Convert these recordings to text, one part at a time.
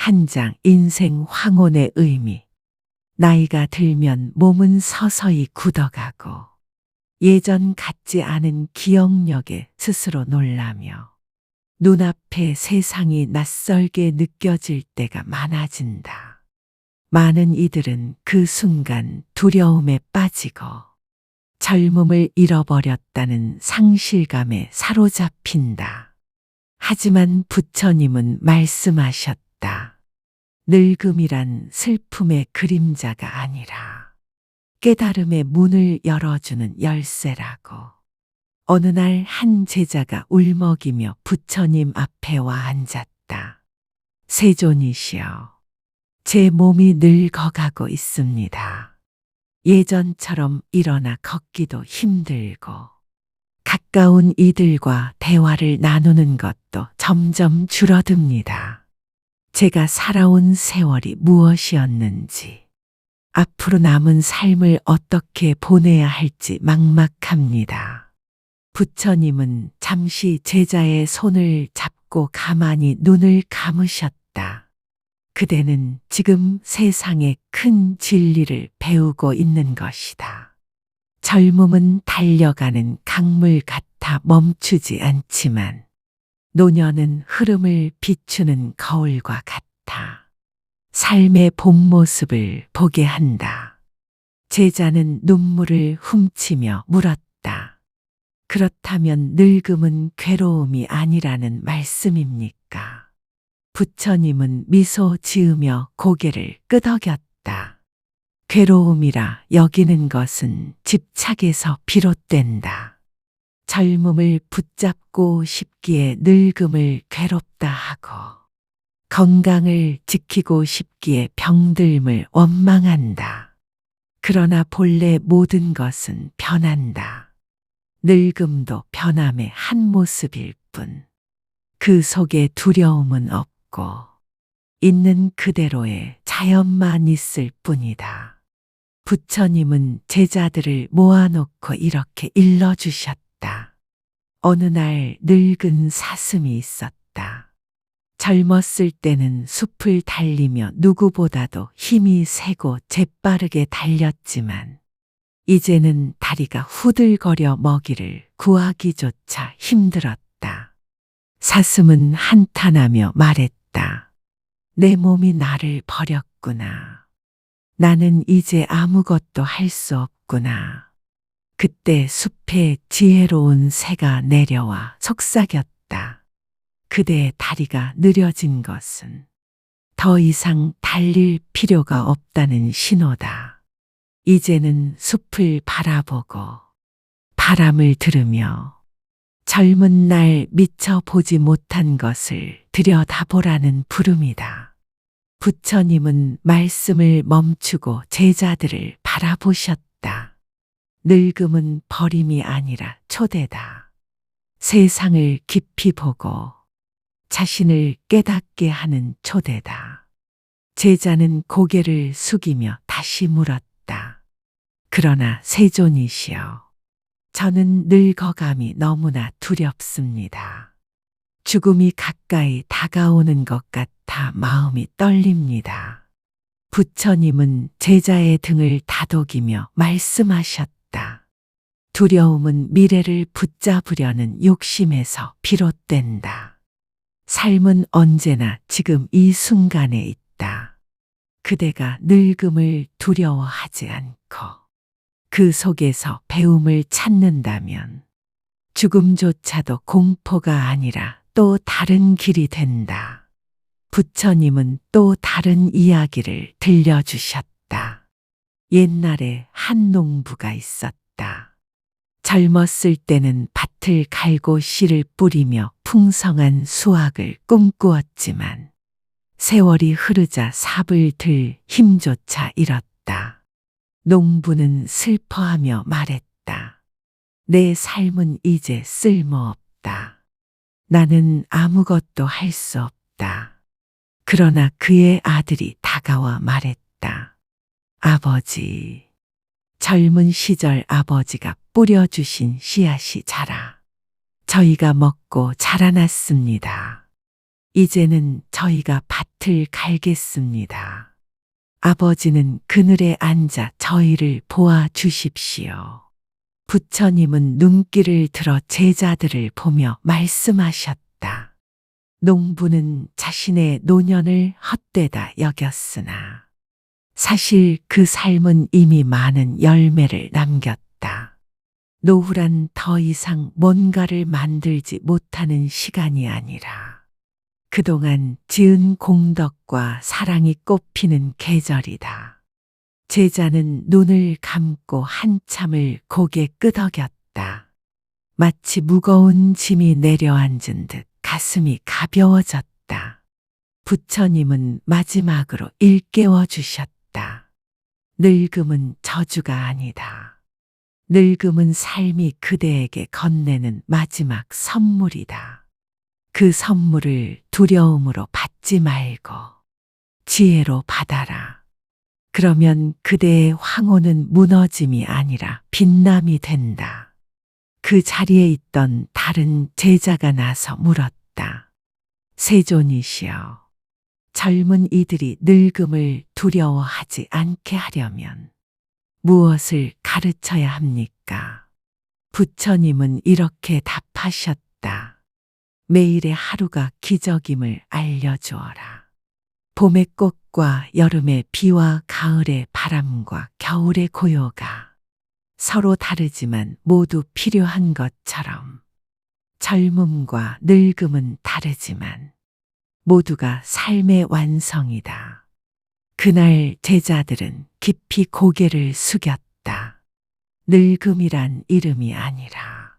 한 장 인생 황혼의 의미. 나이가 들면 몸은 서서히 굳어가고 예전 같지 않은 기억력에 스스로 놀라며 눈앞에 세상이 낯설게 느껴질 때가 많아진다. 많은 이들은 그 순간 두려움에 빠지고 젊음을 잃어버렸다는 상실감에 사로잡힌다. 하지만 부처님은 말씀하셨다. 늙음이란 슬픔의 그림자가 아니라 깨달음의 문을 열어주는 열쇠라고. 어느 날 한 제자가 울먹이며 부처님 앞에 와 앉았다. 세존이시여, 제 몸이 늙어가고 있습니다. 예전처럼 일어나 걷기도 힘들고 가까운 이들과 대화를 나누는 것도 점점 줄어듭니다. 제가 살아온 세월이 무엇이었는지, 앞으로 남은 삶을 어떻게 보내야 할지 막막합니다. 부처님은 잠시 제자의 손을 잡고 가만히 눈을 감으셨다. 그대는 지금 세상의 큰 진리를 배우고 있는 것이다. 젊음은 달려가는 강물 같아 멈추지 않지만 노년은 흐름을 비추는 거울과 같아 삶의 본 모습을 보게 한다. 제자는 눈물을 훔치며 물었다. 그렇다면 늙음은 괴로움이 아니라는 말씀입니까? 부처님은 미소 지으며 고개를 끄덕였다. 괴로움이라 여기는 것은 집착에서 비롯된다. 젊음을 붙잡고 싶기에 늙음을 괴롭다 하고 건강을 지키고 싶기에 병듦을 원망한다. 그러나 본래 모든 것은 변한다. 늙음도 변함의 한 모습일 뿐. 그 속에 두려움은 없고 있는 그대로의 자연만 있을 뿐이다. 부처님은 제자들을 모아놓고 이렇게 일러주셨다. 어느 날 늙은 사슴이 있었다. 젊었을 때는 숲을 달리며 누구보다도 힘이 세고 재빠르게 달렸지만 이제는 다리가 후들거려 먹이를 구하기조차 힘들었다. 사슴은 한탄하며 말했다. 내 몸이 나를 버렸구나. 나는 이제 아무것도 할 수 없구나. 그때 숲에 지혜로운 새가 내려와 속삭였다. 그대의 다리가 느려진 것은 더 이상 달릴 필요가 없다는 신호다. 이제는 숲을 바라보고 바람을 들으며 젊은 날 미처 보지 못한 것을 들여다보라는 부름이다. 부처님은 말씀을 멈추고 제자들을 바라보셨다. 늙음은 버림이 아니라 초대다. 세상을 깊이 보고 자신을 깨닫게 하는 초대다. 제자는 고개를 숙이며 다시 물었다. 그러나 세존이시여, 저는 늙어감이 너무나 두렵습니다. 죽음이 가까이 다가오는 것 같아 마음이 떨립니다. 부처님은 제자의 등을 다독이며 말씀하셨다. 두려움은 미래를 붙잡으려는 욕심에서 비롯된다. 삶은 언제나 지금 이 순간에 있다. 그대가 늙음을 두려워하지 않고 그 속에서 배움을 찾는다면 죽음조차도 공포가 아니라 또 다른 길이 된다. 부처님은 또 다른 이야기를 들려주셨다. 옛날에 한 농부가 있었다. 젊었을 때는 밭을 갈고 씨를 뿌리며 풍성한 수확을 꿈꾸었지만 세월이 흐르자 삽을 들 힘조차 잃었다. 농부는 슬퍼하며 말했다. 내 삶은 이제 쓸모없다. 나는 아무것도 할 수 없다. 그러나 그의 아들이 다가와 말했다. 아버지, 젊은 시절 아버지가 뿌려주신 씨앗이 자라 저희가 먹고 자라났습니다. 이제는 저희가 밭을 갈겠습니다. 아버지는 그늘에 앉아 저희를 보아 주십시오. 부처님은 눈길을 들어 제자들을 보며 말씀하셨다. 농부는 자신의 노년을 헛되다 여겼으나 사실 그 삶은 이미 많은 열매를 남겼다. 노후란 더 이상 뭔가를 만들지 못하는 시간이 아니라 그동안 지은 공덕과 사랑이 꽃피는 계절이다. 제자는 눈을 감고 한참을 고개 끄덕였다. 마치 무거운 짐이 내려앉은 듯 가슴이 가벼워졌다. 부처님은 마지막으로 일깨워 주셨다. 늙음은 저주가 아니다. 늙음은 삶이 그대에게 건네는 마지막 선물이다. 그 선물을 두려움으로 받지 말고 지혜로 받아라. 그러면 그대의 황혼은 무너짐이 아니라 빛남이 된다. 그 자리에 있던 다른 제자가 나서 물었다. 세존이시여, 젊은 이들이 늙음을 두려워하지 않게 하려면 무엇을 가르쳐야 합니까? 부처님은 이렇게 답하셨다. 매일의 하루가 기적임을 알려주어라. 봄의 꽃과 여름의 비와 가을의 바람과 겨울의 고요가 서로 다르지만 모두 필요한 것처럼 젊음과 늙음은 다르지만 모두가 삶의 완성이다. 그날 제자들은 깊이 고개를 숙였다. 늙음이란 이름이 아니라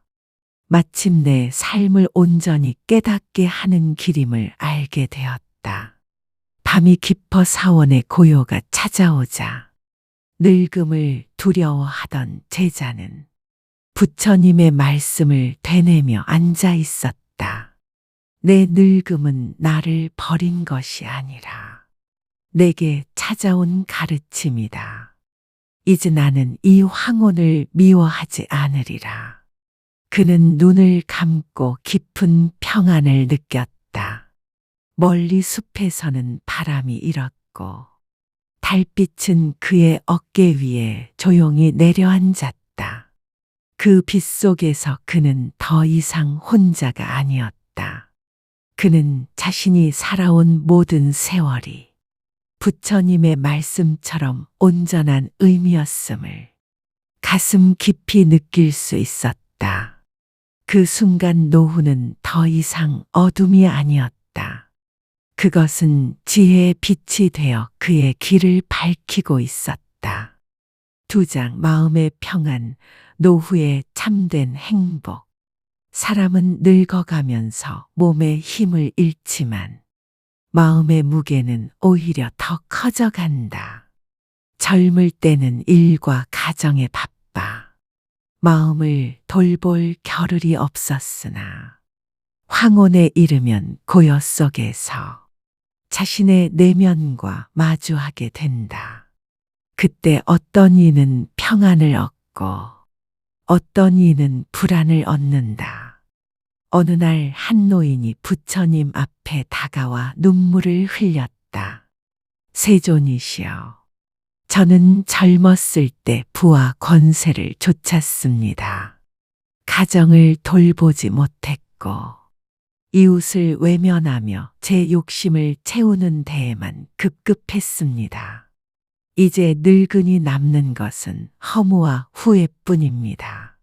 마침내 삶을 온전히 깨닫게 하는 길임을 알게 되었다. 밤이 깊어 사원의 고요가 찾아오자 늙음을 두려워하던 제자는 부처님의 말씀을 되뇌며 앉아 있었다. 내 늙음은 나를 버린 것이 아니라 내게 찾아온 가르침이다. 이제 나는 이 황혼을 미워하지 않으리라. 그는 눈을 감고 깊은 평안을 느꼈다. 멀리 숲에서는 바람이 일었고 달빛은 그의 어깨 위에 조용히 내려앉았다. 그 빛 속에서 그는 더 이상 혼자가 아니었다. 그는 자신이 살아온 모든 세월이 부처님의 말씀처럼 온전한 의미였음을 가슴 깊이 느낄 수 있었다. 그 순간 노후는 더 이상 어둠이 아니었다. 그것은 지혜의 빛이 되어 그의 길을 밝히고 있었다. 2장 마음의 평안, 노후의 참된 행복. 사람은 늙어가면서 몸의 힘을 잃지만 마음의 무게는 오히려 더 커져간다. 젊을 때는 일과 가정에 바빠 마음을 돌볼 겨를이 없었으나 황혼에 이르면 고요 속에서 자신의 내면과 마주하게 된다. 그때 어떤 이는 평안을 얻고 어떤 이는 불안을 얻는다. 어느 날 한 노인이 부처님 앞에 다가와 눈물을 흘렸다. 세존이시여, 저는 젊었을 때 부와 권세를 좇았습니다. 가정을 돌보지 못했고 이웃을 외면하며 제 욕심을 채우는 데에만 급급했습니다. 이제 늙은이 남는 것은 허무와 후회뿐입니다.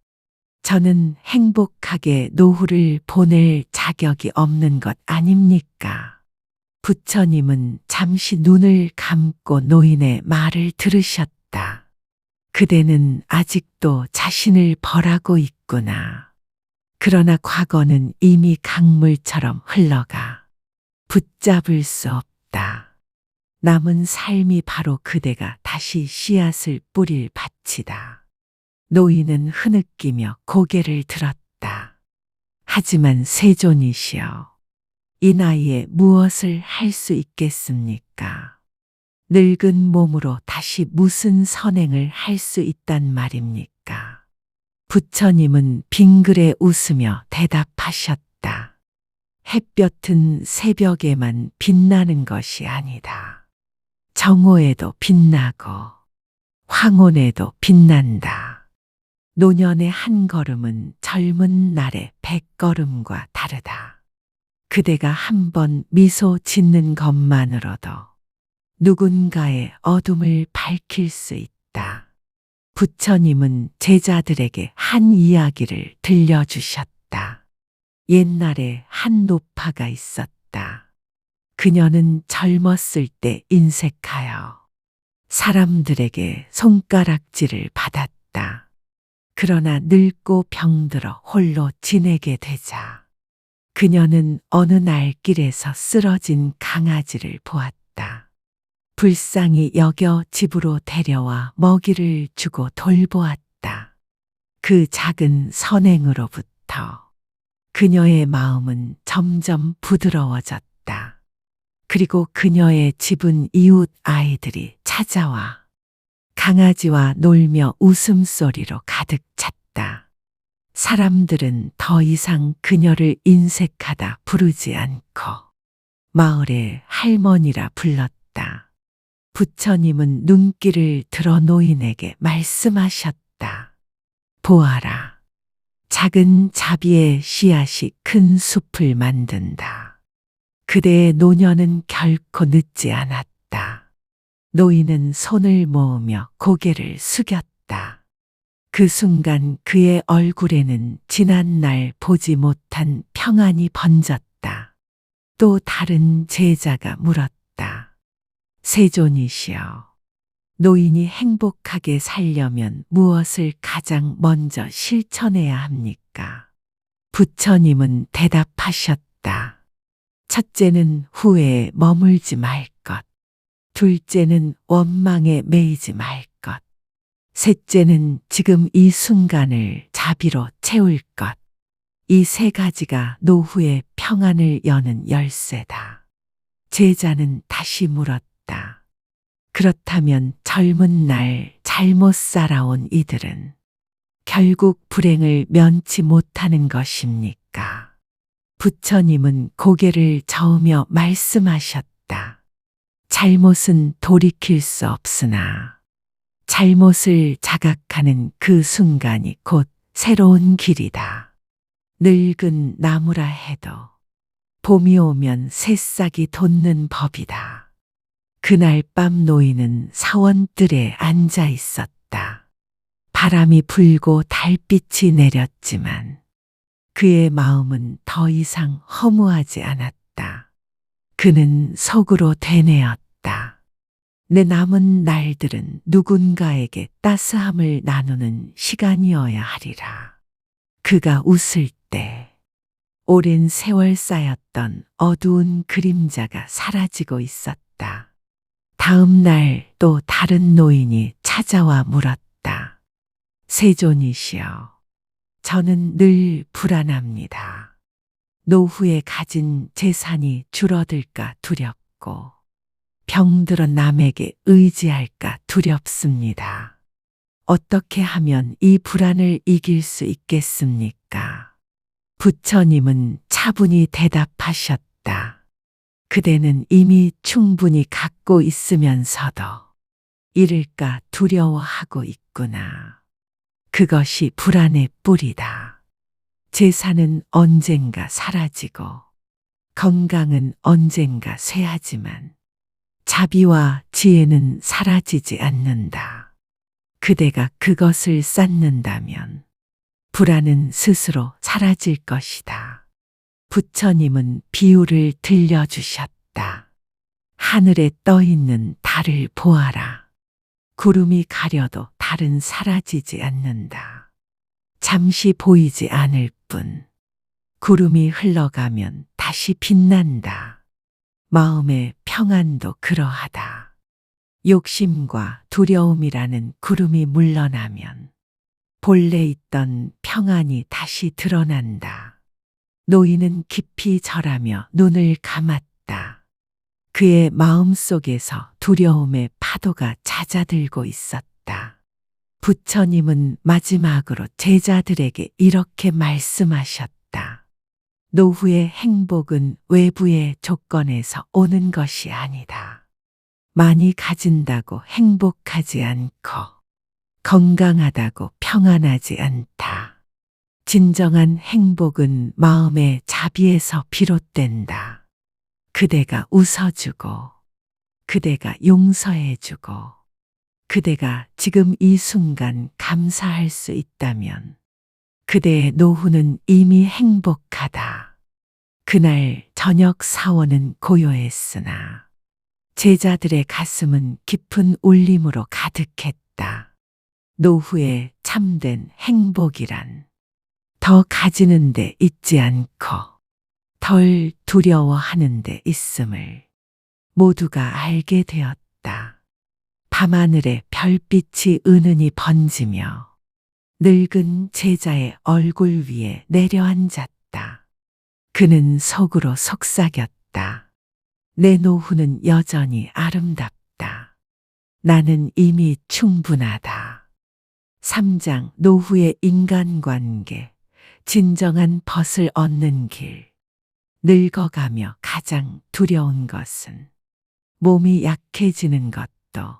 저는 행복하게 노후를 보낼 자격이 없는 것 아닙니까? 부처님은 잠시 눈을 감고 노인의 말을 들으셨다. 그대는 아직도 자신을 벌하고 있구나. 그러나 과거는 이미 강물처럼 흘러가 붙잡을 수 없다. 남은 삶이 바로 그대가 다시 씨앗을 뿌릴 밭이다. 노인은 흐느끼며 고개를 들었다. 하지만 세존이시여, 이 나이에 무엇을 할 수 있겠습니까? 늙은 몸으로 다시 무슨 선행을 할 수 있단 말입니까? 부처님은 빙그레 웃으며 대답하셨다. 햇볕은 새벽에만 빛나는 것이 아니다. 정오에도 빛나고 황혼에도 빛난다. 노년의 한 걸음은 젊은 날의 100걸음과 다르다. 그대가 한번 미소 짓는 것만으로도 누군가의 어둠을 밝힐 수 있다. 부처님은 제자들에게 한 이야기를 들려주셨다. 옛날에 한 노파가 있었다. 그녀는 젊었을 때 인색하여 사람들에게 손가락질을 받았다. 그러나 늙고 병들어 홀로 지내게 되자 그녀는 어느 날 길에서 쓰러진 강아지를 보았다. 불쌍히 여겨 집으로 데려와 먹이를 주고 돌보았다. 그 작은 선행으로부터 그녀의 마음은 점점 부드러워졌다. 그리고 그녀의 집은 이웃 아이들이 찾아와 강아지와 놀며 웃음소리로 가득 찼다. 사람들은 더 이상 그녀를 인색하다 부르지 않고 마을의 할머니라 불렀다. 부처님은 눈길을 들어 노인에게 말씀하셨다. 보아라. 작은 자비의 씨앗이 큰 숲을 만든다. 그대의 노년은 결코 늦지 않았다. 노인은 손을 모으며 고개를 숙였다. 그 순간 그의 얼굴에는 지난날 보지 못한 평안이 번졌다. 또 다른 제자가 물었다. 세존이시여, 노인이 행복하게 살려면 무엇을 가장 먼저 실천해야 합니까? 부처님은 대답하셨다. 첫째는 후회에 머물지 말 것. 둘째는 원망에 매이지 말 것. 셋째는 지금 이 순간을 자비로 채울 것. 이 세 가지가 노후의 평안을 여는 열쇠다. 제자는 다시 물었다. 그렇다면 젊은 날 잘못 살아온 이들은 결국 불행을 면치 못하는 것입니까? 부처님은 고개를 저으며 말씀하셨다. 잘못은 돌이킬 수 없으나 잘못을 자각하는 그 순간이 곧 새로운 길이다. 늙은 나무라 해도 봄이 오면 새싹이 돋는 법이다. 그날 밤 노인은 사원뜰에 앉아 있었다. 바람이 불고 달빛이 내렸지만 그의 마음은 더 이상 허무하지 않았다. 그는 속으로 되뇌었다. 내 남은 날들은 누군가에게 따스함을 나누는 시간이어야 하리라. 그가 웃을 때 오랜 세월 쌓였던 어두운 그림자가 사라지고 있었다. 다음 날 또 다른 노인이 찾아와 물었다. 세존이시여, 저는 늘 불안합니다. 노후에 가진 재산이 줄어들까 두렵고 병들어 남에게 의지할까 두렵습니다. 어떻게 하면 이 불안을 이길 수 있겠습니까? 부처님은 차분히 대답하셨다. 그대는 이미 충분히 갖고 있으면서도 잃을까 두려워하고 있구나. 그것이 불안의 뿌리다. 재산은 언젠가 사라지고 건강은 언젠가 쇠하지만 자비와 지혜는 사라지지 않는다. 그대가 그것을 쌓는다면 불안은 스스로 사라질 것이다. 부처님은 비유를 들려주셨다. 하늘에 떠 있는 달을 보아라. 구름이 가려도 달은 사라지지 않는다. 잠시 보이지 않을 뿐 구름이 흘러가면 다시 빛난다. 마음의 평안도 그러하다. 욕심과 두려움이라는 구름이 물러나면 본래 있던 평안이 다시 드러난다. 노인은 깊이 절하며 눈을 감았다. 그의 마음속에서 두려움의 파도가 잦아들고 있었다. 부처님은 마지막으로 제자들에게 이렇게 말씀하셨다. 노후의 행복은 외부의 조건에서 오는 것이 아니다. 많이 가진다고 행복하지 않고 건강하다고 평안하지 않다. 진정한 행복은 마음의 자비에서 비롯된다. 그대가 웃어주고, 그대가 용서해주고, 그대가 지금 이 순간 감사할 수 있다면 그대의 노후는 이미 행복하다. 그날 저녁 사원은 고요했으나 제자들의 가슴은 깊은 울림으로 가득했다. 노후의 참된 행복이란 더 가지는 데 있지 않고 덜 두려워하는 데 있음을 모두가 알게 되었다. 밤하늘에 별빛이 은은히 번지며 늙은 제자의 얼굴 위에 내려앉았다. 그는 속으로 속삭였다. 내 노후는 여전히 아름답다. 나는 이미 충분하다. 3장 노후의 인간관계, 진정한 벗을 얻는 길. 늙어가며 가장 두려운 것은 몸이 약해지는 것도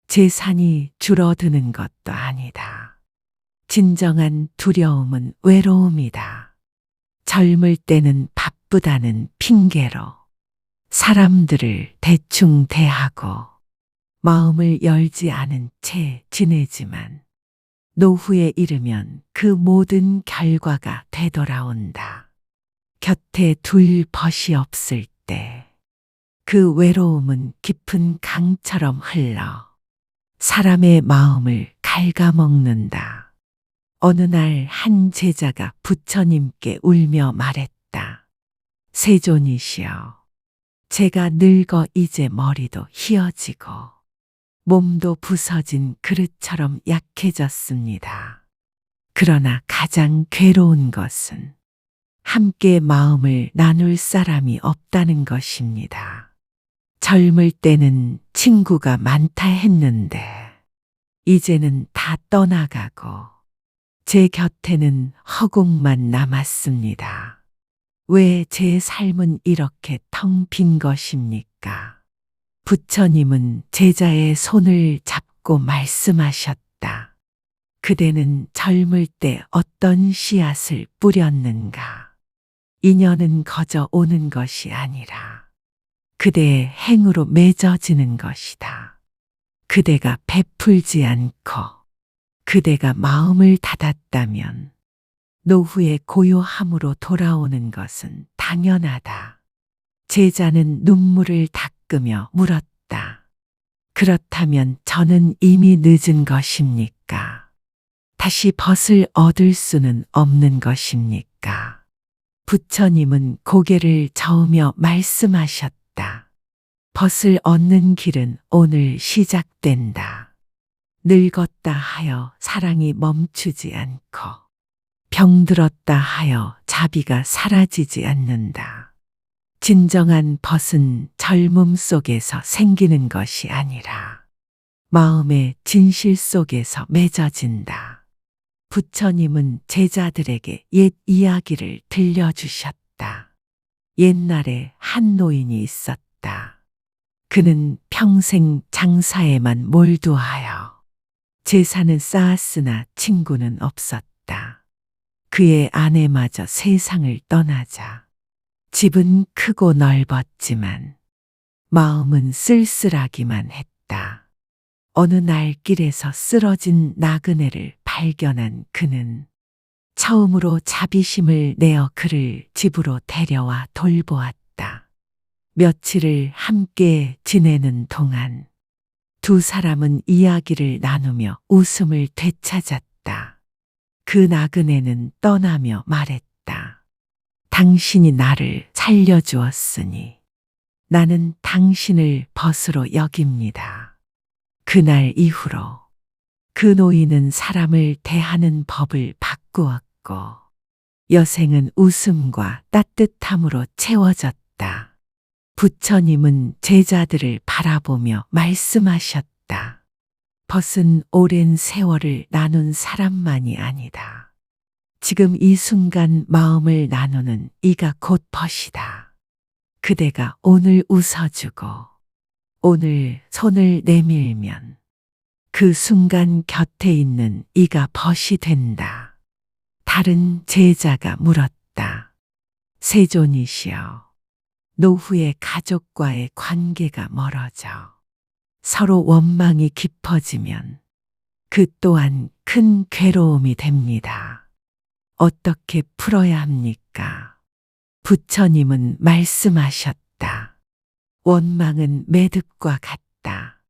재산이 줄어드는 것도 아니다. 진정한 두려움은 외로움이다. 젊을 때는 바쁘다는 핑계로 사람들을 대충 대하고 마음을 열지 않은 채 지내지만 노후에 이르면 그 모든 결과가 되돌아온다. 곁에 둘 벗이 없을 때 그 외로움은 깊은 강처럼 흘러 사람의 마음을 갉아먹는다. 어느 날 한 제자가 부처님께 울며 말했다. 세존이시여, 제가 늙어 이제 머리도 희어지고 몸도 부서진 그릇처럼 약해졌습니다. 그러나 가장 괴로운 것은 함께 마음을 나눌 사람이 없다는 것입니다. 젊을 때는 친구가 많다 했는데 이제는 다 떠나가고 제 곁에는 허공만 남았습니다. 왜 제 삶은 이렇게 텅 빈 것입니까? 부처님은 제자의 손을 잡고 말씀하셨다. 그대는 젊을 때 어떤 씨앗을 뿌렸는가? 인연은 거저 오는 것이 아니라 그대의 행으로 맺어지는 것이다. 그대가 베풀지 않고 그대가 마음을 닫았다면 노후의 고요함으로 돌아오는 것은 당연하다. 제자는 눈물을 닦으며 물었다. 그렇다면 저는 이미 늦은 것입니까? 다시 벗을 얻을 수는 없는 것입니까? 부처님은 고개를 저으며 말씀하셨다. 벗을 얻는 길은 오늘 시작된다. 늙었다 하여 사랑이 멈추지 않고 병들었다 하여 자비가 사라지지 않는다. 진정한 벗은 젊음 속에서 생기는 것이 아니라 마음의 진실 속에서 맺어진다. 부처님은 제자들에게 옛 이야기를 들려주셨다. 옛날에 한 노인이 있었다. 그는 평생 장사에만 몰두하여 재산은 쌓았으나 친구는 없었다. 그의 아내마저 세상을 떠나자 집은 크고 넓었지만 마음은 쓸쓸하기만 했다. 어느 날 길에서 쓰러진 나그네를 발견한 그는 처음으로 자비심을 내어 그를 집으로 데려와 돌보았다. 며칠을 함께 지내는 동안 두 사람은 이야기를 나누며 웃음을 되찾았다. 그 나그네는 떠나며 말했다. 당신이 나를 살려주었으니 나는 당신을 벗으로 여깁니다. 그날 이후로 그 노인은 사람을 대하는 법을 바꾸었고 여생은 웃음과 따뜻함으로 채워졌다. 부처님은 제자들을 바라보며 말씀하셨다. 벗은 오랜 세월을 나눈 사람만이 아니다. 지금 이 순간 마음을 나누는 이가 곧 벗이다. 그대가 오늘 웃어주고 오늘 손을 내밀면 그 순간 곁에 있는 이가 벗이 된다. 다른 제자가 물었다. 세존이시여, 노후의 가족과의 관계가 멀어져 서로 원망이 깊어지면 그 또한 큰 괴로움이 됩니다. 어떻게 풀어야 합니까? 부처님은 말씀하셨다. 원망은 매듭과 같다.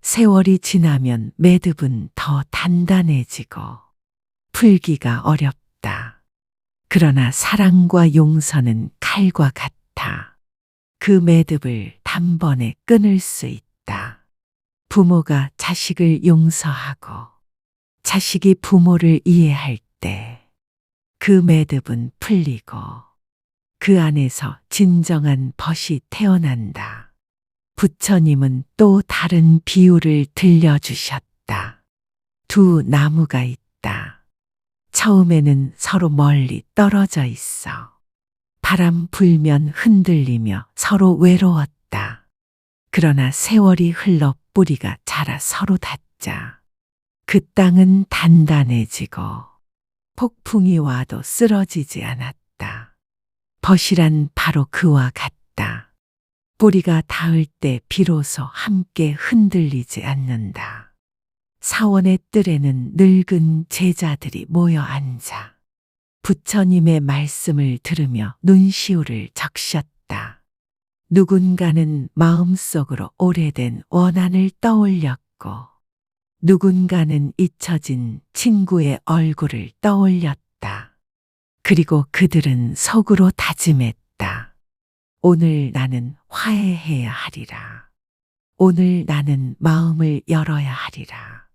세월이 지나면 매듭은 더 단단해지고 풀기가 어렵다. 그러나 사랑과 용서는 칼과 같아. 그 매듭을 단번에 끊을 수 있다. 부모가 자식을 용서하고 자식이 부모를 이해할 때 그 매듭은 풀리고 그 안에서 진정한 벗이 태어난다. 부처님은 또 다른 비유를 들려주셨다. 두 나무가 있다. 처음에는 서로 멀리 떨어져 있어. 바람 불면 흔들리며 서로 외로웠다. 그러나 세월이 흘러 뿌리가 자라 서로 닿자 그 땅은 단단해지고 폭풍이 와도 쓰러지지 않았다. 벗이란 바로 그와 같다. 뿌리가 닿을 때 비로소 함께 흔들리지 않는다. 사원의 뜰에는 늙은 제자들이 모여 앉아 부처님의 말씀을 들으며 눈시울을 적셨다. 누군가는 마음속으로 오래된 원한을 떠올렸고 누군가는 잊혀진 친구의 얼굴을 떠올렸다. 그리고 그들은 속으로 다짐했다. 오늘 나는 화해해야 하리라. 오늘 나는 마음을 열어야 하리라.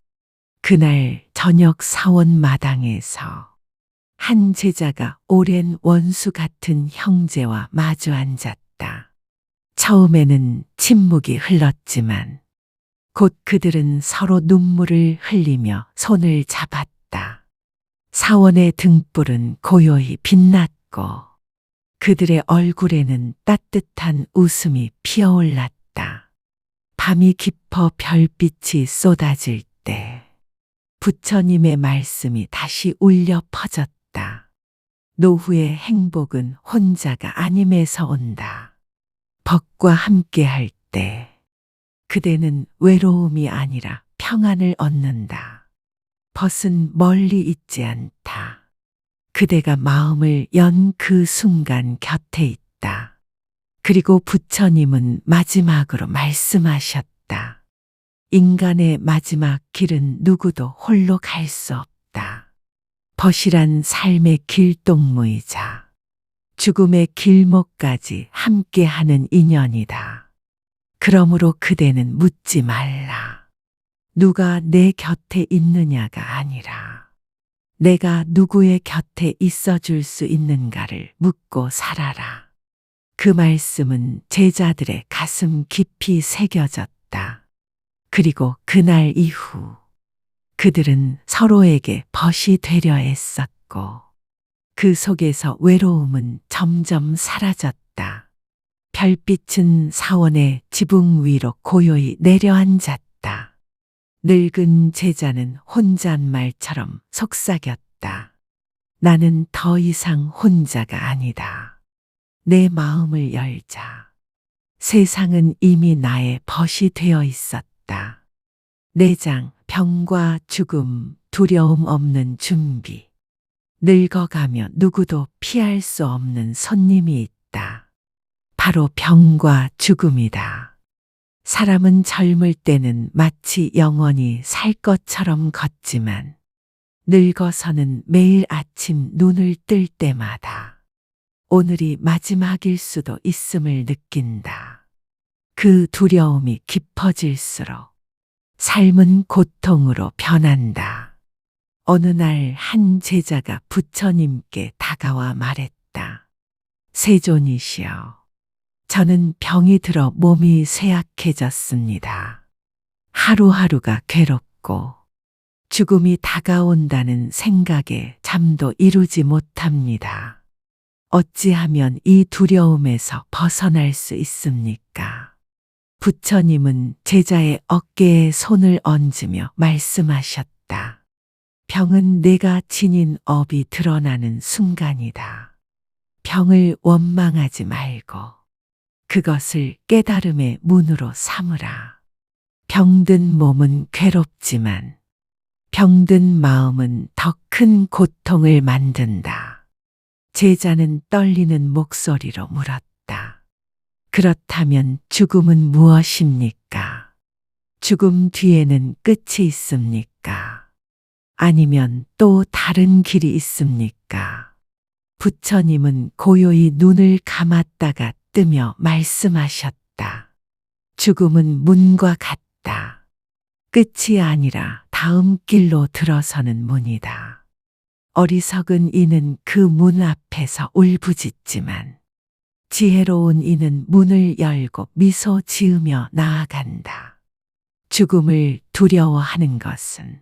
그날 저녁 사원 마당에서 한 제자가 오랜 원수 같은 형제와 마주 앉았다. 처음에는 침묵이 흘렀지만 곧 그들은 서로 눈물을 흘리며 손을 잡았다. 사원의 등불은 고요히 빛났고 그들의 얼굴에는 따뜻한 웃음이 피어올랐다. 밤이 깊어 별빛이 쏟아질 때 부처님의 말씀이 다시 울려 퍼졌다. 노후의 행복은 혼자가 아님에서 온다. 벗과 함께 할 때 그대는 외로움이 아니라 평안을 얻는다. 벗은 멀리 있지 않다. 그대가 마음을 연 그 순간 곁에 있다. 그리고 부처님은 마지막으로 말씀하셨다. 인간의 마지막 길은 누구도 홀로 갈 수 없다. 벗이란 삶의 길동무이자 죽음의 길목까지 함께하는 인연이다. 그러므로 그대는 묻지 말라. 누가 내 곁에 있느냐가 아니라 내가 누구의 곁에 있어줄 수 있는가를 묻고 살아라. 그 말씀은 제자들의 가슴 깊이 새겨졌다. 그리고 그날 이후 그들은 서로에게 벗이 되려 애썼고 그 속에서 외로움은 점점 사라졌다. 별빛은 사원의 지붕 위로 고요히 내려앉았다. 늙은 제자는 혼잣말처럼 속삭였다. 나는 더 이상 혼자가 아니다. 내 마음을 열자. 세상은 이미 나의 벗이 되어 있었다. 내장, 병과 죽음, 두려움 없는 준비. 늙어가며 누구도 피할 수 없는 손님이 있다. 바로 병과 죽음이다. 사람은 젊을 때는 마치 영원히 살 것처럼 걷지만 늙어서는 매일 아침 눈을 뜰 때마다 오늘이 마지막일 수도 있음을 느낀다. 그 두려움이 깊어질수록 삶은 고통으로 변한다. 어느 날 한 제자가 부처님께 다가와 말했다. 세존이시여, 저는 병이 들어 몸이 쇠약해졌습니다. 하루하루가 괴롭고 죽음이 다가온다는 생각에 잠도 이루지 못합니다. 어찌하면 이 두려움에서 벗어날 수 있습니까? 부처님은 제자의 어깨에 손을 얹으며 말씀하셨다. 병은 내가 지닌 업이 드러나는 순간이다. 병을 원망하지 말고 그것을 깨달음의 문으로 삼으라. 병든 몸은 괴롭지만 병든 마음은 더 큰 고통을 만든다. 제자는 떨리는 목소리로 물었다. 그렇다면 죽음은 무엇입니까? 죽음 뒤에는 끝이 있습니까? 아니면 또 다른 길이 있습니까? 부처님은 고요히 눈을 감았다가 뜨며 말씀하셨다. 죽음은 문과 같다. 끝이 아니라 다음 길로 들어서는 문이다. 어리석은 이는 그 문 앞에서 울부짖지만 지혜로운 이는 문을 열고 미소 지으며 나아간다. 죽음을 두려워하는 것은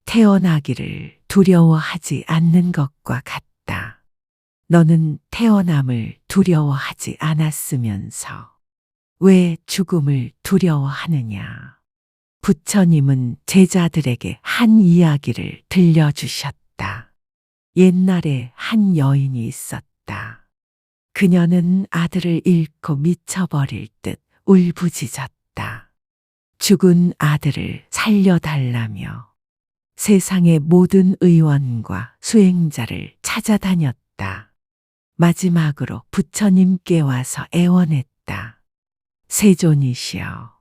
태어나기를 두려워하지 않는 것과 같다. 너는 태어남을 두려워하지 않았으면서 왜 죽음을 두려워하느냐? 부처님은 제자들에게 한 이야기를 들려주셨다. 옛날에 한 여인이 있었다. 그녀는 아들을 잃고 미쳐버릴 듯 울부짖었다. 죽은 아들을 살려달라며 세상의 모든 의원과 수행자를 찾아다녔다. 마지막으로 부처님께 와서 애원했다. 세존이시여,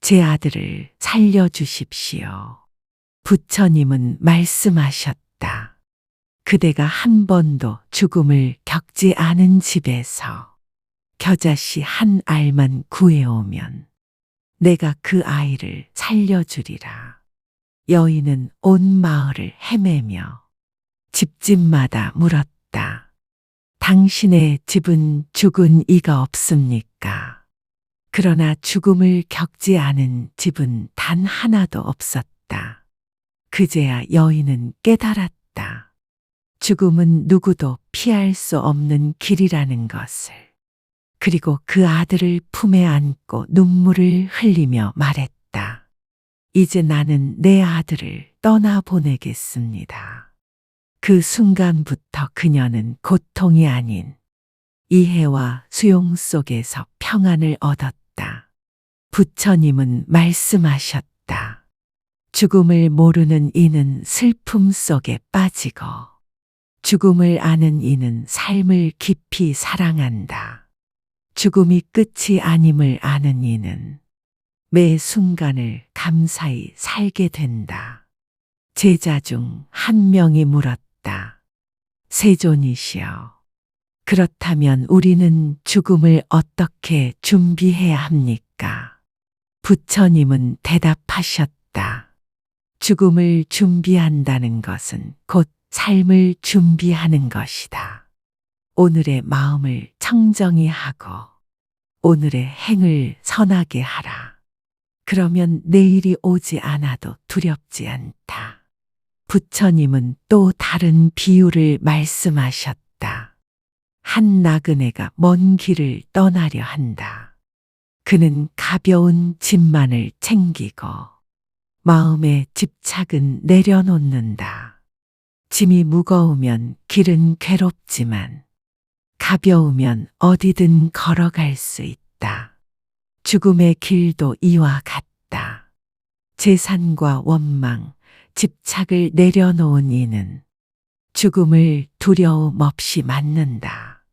제 아들을 살려주십시오. 부처님은 말씀하셨다. 그대가 한 번도 죽음을 겪지 않은 집에서 겨자씨 한 알만 구해오면 내가 그 아이를 살려주리라. 여인은 온 마을을 헤매며 집집마다 물었다. 당신의 집은 죽은 이가 없습니까? 그러나 죽음을 겪지 않은 집은 단 하나도 없었다. 그제야 여인은 깨달았다. 죽음은 누구도 피할 수 없는 길이라는 것을. 그리고 그 아들을 품에 안고 눈물을 흘리며 말했다. 이제 나는 내 아들을 떠나보내겠습니다. 그 순간부터 그녀는 고통이 아닌 이해와 수용 속에서 평안을 얻었다. 부처님은 말씀하셨다. 죽음을 모르는 이는 슬픔 속에 빠지고 죽음을 아는 이는 삶을 깊이 사랑한다. 죽음이 끝이 아님을 아는 이는 매 순간을 감사히 살게 된다. 제자 중 한 명이 물었다. 세존이시여, 그렇다면 우리는 죽음을 어떻게 준비해야 합니까? 부처님은 대답하셨다. 죽음을 준비한다는 것은 곧 삶을 준비하는 것이다. 오늘의 마음을 청정히 하고 오늘의 행을 선하게 하라. 그러면 내일이 오지 않아도 두렵지 않다. 부처님은 또 다른 비유를 말씀하셨다. 한 나그네가 먼 길을 떠나려 한다. 그는 가벼운 짐만을 챙기고 마음의 집착은 내려놓는다. 짐이 무거우면 길은 괴롭지만 가벼우면 어디든 걸어갈 수 있다. 죽음의 길도 이와 같다. 재산과 원망, 집착을 내려놓은 이는 죽음을 두려움 없이 맞는다.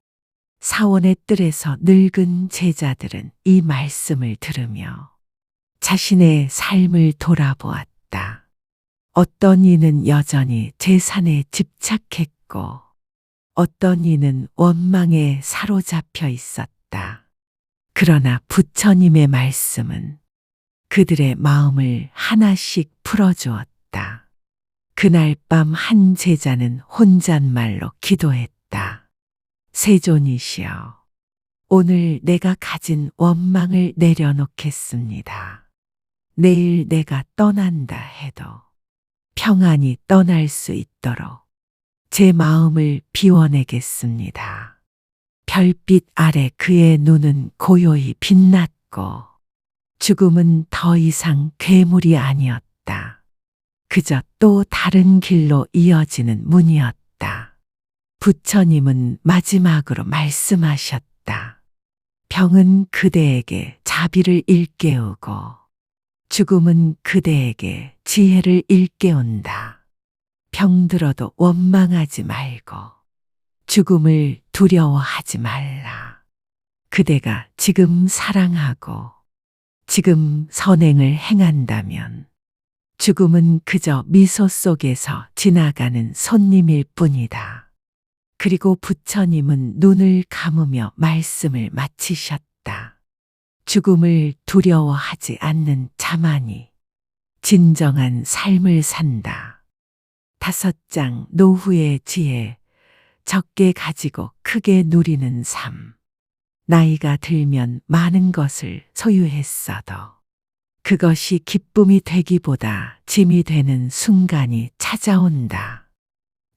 사원의 뜰에서 늙은 제자들은 이 말씀을 들으며 자신의 삶을 돌아보았다. 어떤 이는 여전히 재산에 집착했고 어떤 이는 원망에 사로잡혀 있었다. 그러나 부처님의 말씀은 그들의 마음을 하나씩 풀어주었다. 그날 밤 한 제자는 혼잣말로 기도했다. 세존이시여, 오늘 내가 가진 원망을 내려놓겠습니다. 내일 내가 떠난다 해도 평안히 떠날 수 있도록 제 마음을 비워내겠습니다. 별빛 아래 그의 눈은 고요히 빛났고 죽음은 더 이상 괴물이 아니었다. 그저 또 다른 길로 이어지는 문이었다. 부처님은 마지막으로 말씀하셨다. 병은 그대에게 자비를 일깨우고 죽음은 그대에게 지혜를 일깨운다. 병들어도 원망하지 말고 죽음을 두려워하지 말라. 그대가 지금 사랑하고 지금 선행을 행한다면 죽음은 그저 미소 속에서 지나가는 손님일 뿐이다. 그리고 부처님은 눈을 감으며 말씀을 마치셨다. 죽음을 두려워하지 않는 자만이 진정한 삶을 산다. 5장 노후의 지혜, 적게 가지고 크게 누리는 삶. 나이가 들면 많은 것을 소유했어도 그것이 기쁨이 되기보다 짐이 되는 순간이 찾아온다.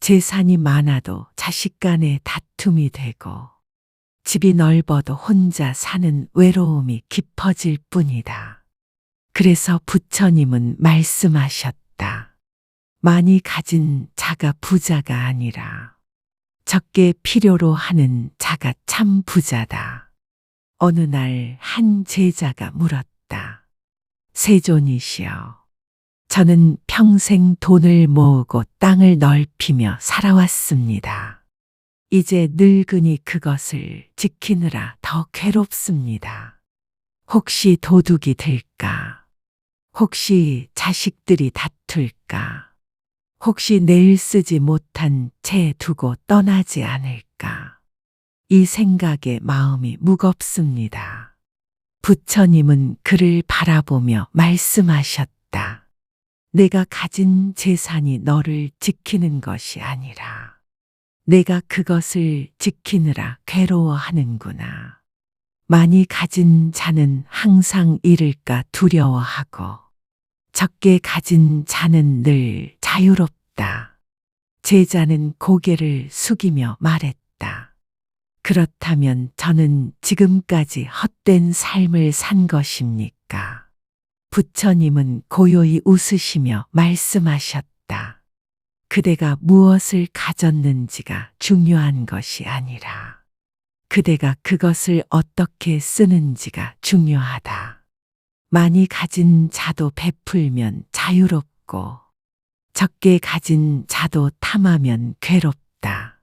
재산이 많아도 자식 간의 다툼이 되고 집이 넓어도 혼자 사는 외로움이 깊어질 뿐이다. 그래서 부처님은 말씀하셨다. 많이 가진 자가 부자가 아니라 적게 필요로 하는 자가 참 부자다. 어느 날 한 제자가 물었다. 세존이시여, 저는 평생 돈을 모으고 땅을 넓히며 살아왔습니다. 이제 늙으니 그것을 지키느라 더 괴롭습니다. 혹시 도둑이 될까? 혹시 자식들이 다툴까? 혹시 내일 쓰지 못한 채 두고 떠나지 않을까? 이 생각에 마음이 무겁습니다. 부처님은 그를 바라보며 말씀하셨다. 내가 가진 재산이 너를 지키는 것이 아니라 내가 그것을 지키느라 괴로워하는구나. 많이 가진 자는 항상 잃을까 두려워하고 적게 가진 자는 늘 자유롭다. 제자는 고개를 숙이며 말했다. 그렇다면 저는 지금까지 헛된 삶을 산 것입니까? 부처님은 고요히 웃으시며 말씀하셨다. 그대가 무엇을 가졌는지가 중요한 것이 아니라 그대가 그것을 어떻게 쓰는지가 중요하다. 많이 가진 자도 베풀면 자유롭고 적게 가진 자도 탐하면 괴롭다.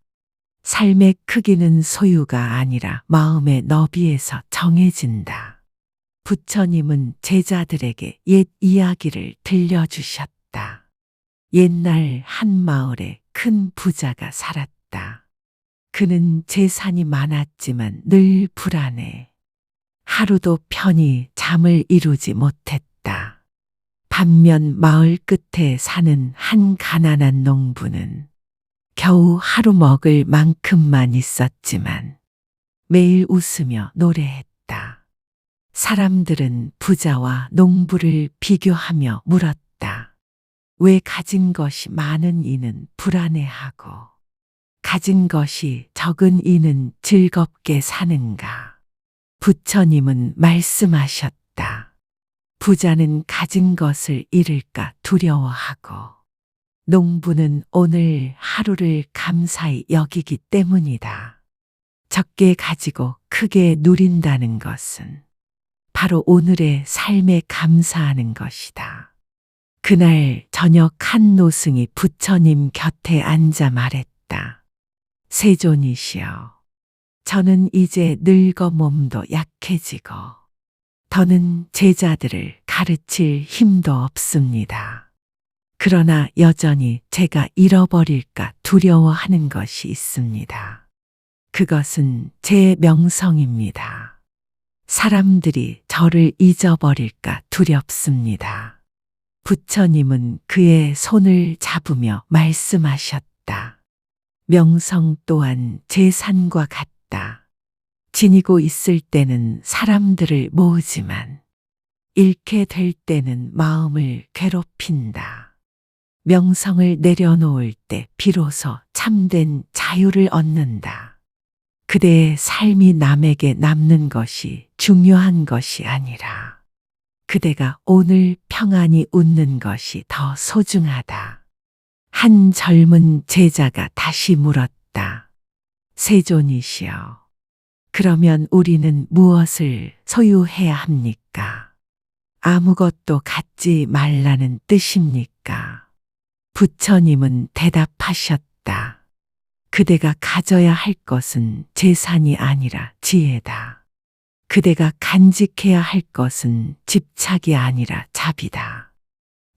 삶의 크기는 소유가 아니라 마음의 너비에서 정해진다. 부처님은 제자들에게 옛 이야기를 들려주셨다. 옛날 한 마을에 큰 부자가 살았다. 그는 재산이 많았지만 늘 불안해. 하루도 편히 잠을 이루지 못했다. 반면 마을 끝에 사는 한 가난한 농부는 겨우 하루 먹을 만큼만 있었지만 매일 웃으며 노래했다. 사람들은 부자와 농부를 비교하며 물었다. 왜 가진 것이 많은 이는 불안해하고 가진 것이 적은 이는 즐겁게 사는가? 부처님은 말씀하셨다. 부자는 가진 것을 잃을까 두려워하고 농부는 오늘 하루를 감사히 여기기 때문이다. 적게 가지고 크게 누린다는 것은 바로 오늘의 삶에 감사하는 것이다. 그날 저녁 한 노승이 부처님 곁에 앉아 말했다. 세존이시여, 저는 이제 늙어 몸도 약해지고 더는 제자들을 가르칠 힘도 없습니다. 그러나 여전히 제가 잃어버릴까 두려워하는 것이 있습니다. 그것은 제 명성입니다. 사람들이 저를 잊어버릴까 두렵습니다. 부처님은 그의 손을 잡으며 말씀하셨다. 명성 또한 재산과 같다. 지니고 있을 때는 사람들을 모으지만 잃게 될 때는 마음을 괴롭힌다. 명성을 내려놓을 때 비로소 참된 자유를 얻는다. 그대의 삶이 남에게 남는 것이 중요한 것이 아니라 그대가 오늘 평안히 웃는 것이 더 소중하다. 한 젊은 제자가 다시 물었다. 세존이시여, 그러면 우리는 무엇을 소유해야 합니까? 아무것도 갖지 말라는 뜻입니까? 부처님은 대답하셨다. 그대가 가져야 할 것은 재산이 아니라 지혜다. 그대가 간직해야 할 것은 집착이 아니라 자비다.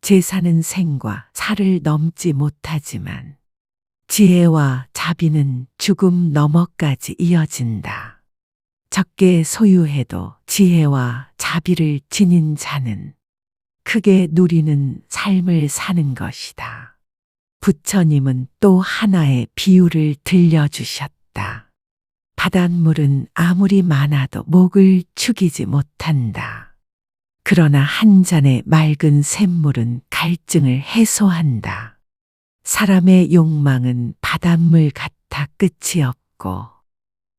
재산은 생과 살을 넘지 못하지만 지혜와 자비는 죽음 너머까지 이어진다. 적게 소유해도 지혜와 자비를 지닌 자는 크게 누리는 삶을 사는 것이다. 부처님은 또 하나의 비유를 들려주셨다. 바닷물은 아무리 많아도 목을 축이지 못한다. 그러나 한 잔의 맑은 샘물은 갈증을 해소한다. 사람의 욕망은 바닷물 같아 끝이 없고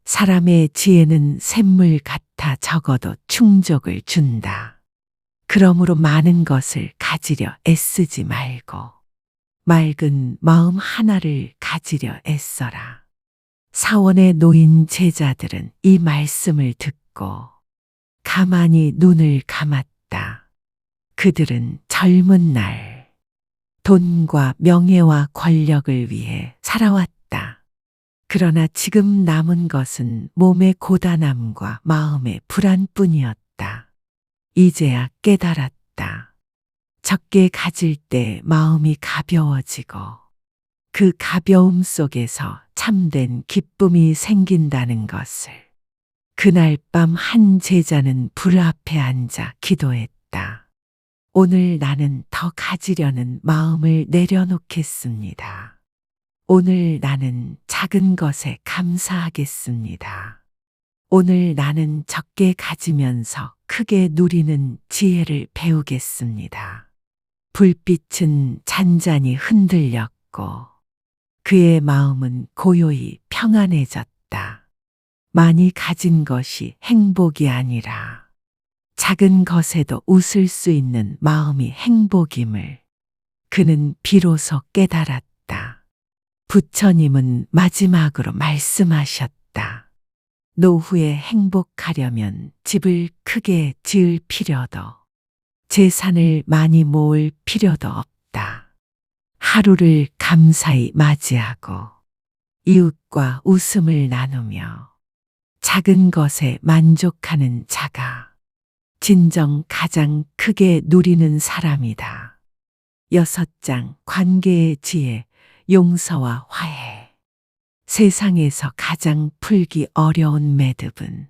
사람의 지혜는 샘물 같아 적어도 충족을 준다. 그러므로 많은 것을 가지려 애쓰지 말고 맑은 마음 하나를 가지려 애써라. 사원에 놓인 제자들은 이 말씀을 듣고 가만히 눈을 감았다. 그들은 젊은 날 돈과 명예와 권력을 위해 살아왔다. 그러나 지금 남은 것은 몸의 고단함과 마음의 불안뿐이었다. 이제야 깨달았다. 적게 가질 때 마음이 가벼워지고 그 가벼움 속에서 참된 기쁨이 생긴다는 것을. 그날 밤 한 제자는 불 앞에 앉아 기도했다. 오늘 나는 더 가지려는 마음을 내려놓겠습니다. 오늘 나는 작은 것에 감사하겠습니다. 오늘 나는 적게 가지면서 크게 누리는 지혜를 배우겠습니다. 불빛은 잔잔히 흔들렸고 그의 마음은 고요히 평안해졌다. 많이 가진 것이 행복이 아니라 작은 것에도 웃을 수 있는 마음이 행복임을 그는 비로소 깨달았다. 부처님은 마지막으로 말씀하셨다. 노후에 행복하려면 집을 크게 지을 필요도 재산을 많이 모을 필요도 없다. 하루를 감사히 맞이하고 이웃과 웃음을 나누며 작은 것에 만족하는 자가 진정 가장 크게 누리는 사람이다. 6장 관계의 지혜, 용서와 화해. 세상에서 가장 풀기 어려운 매듭은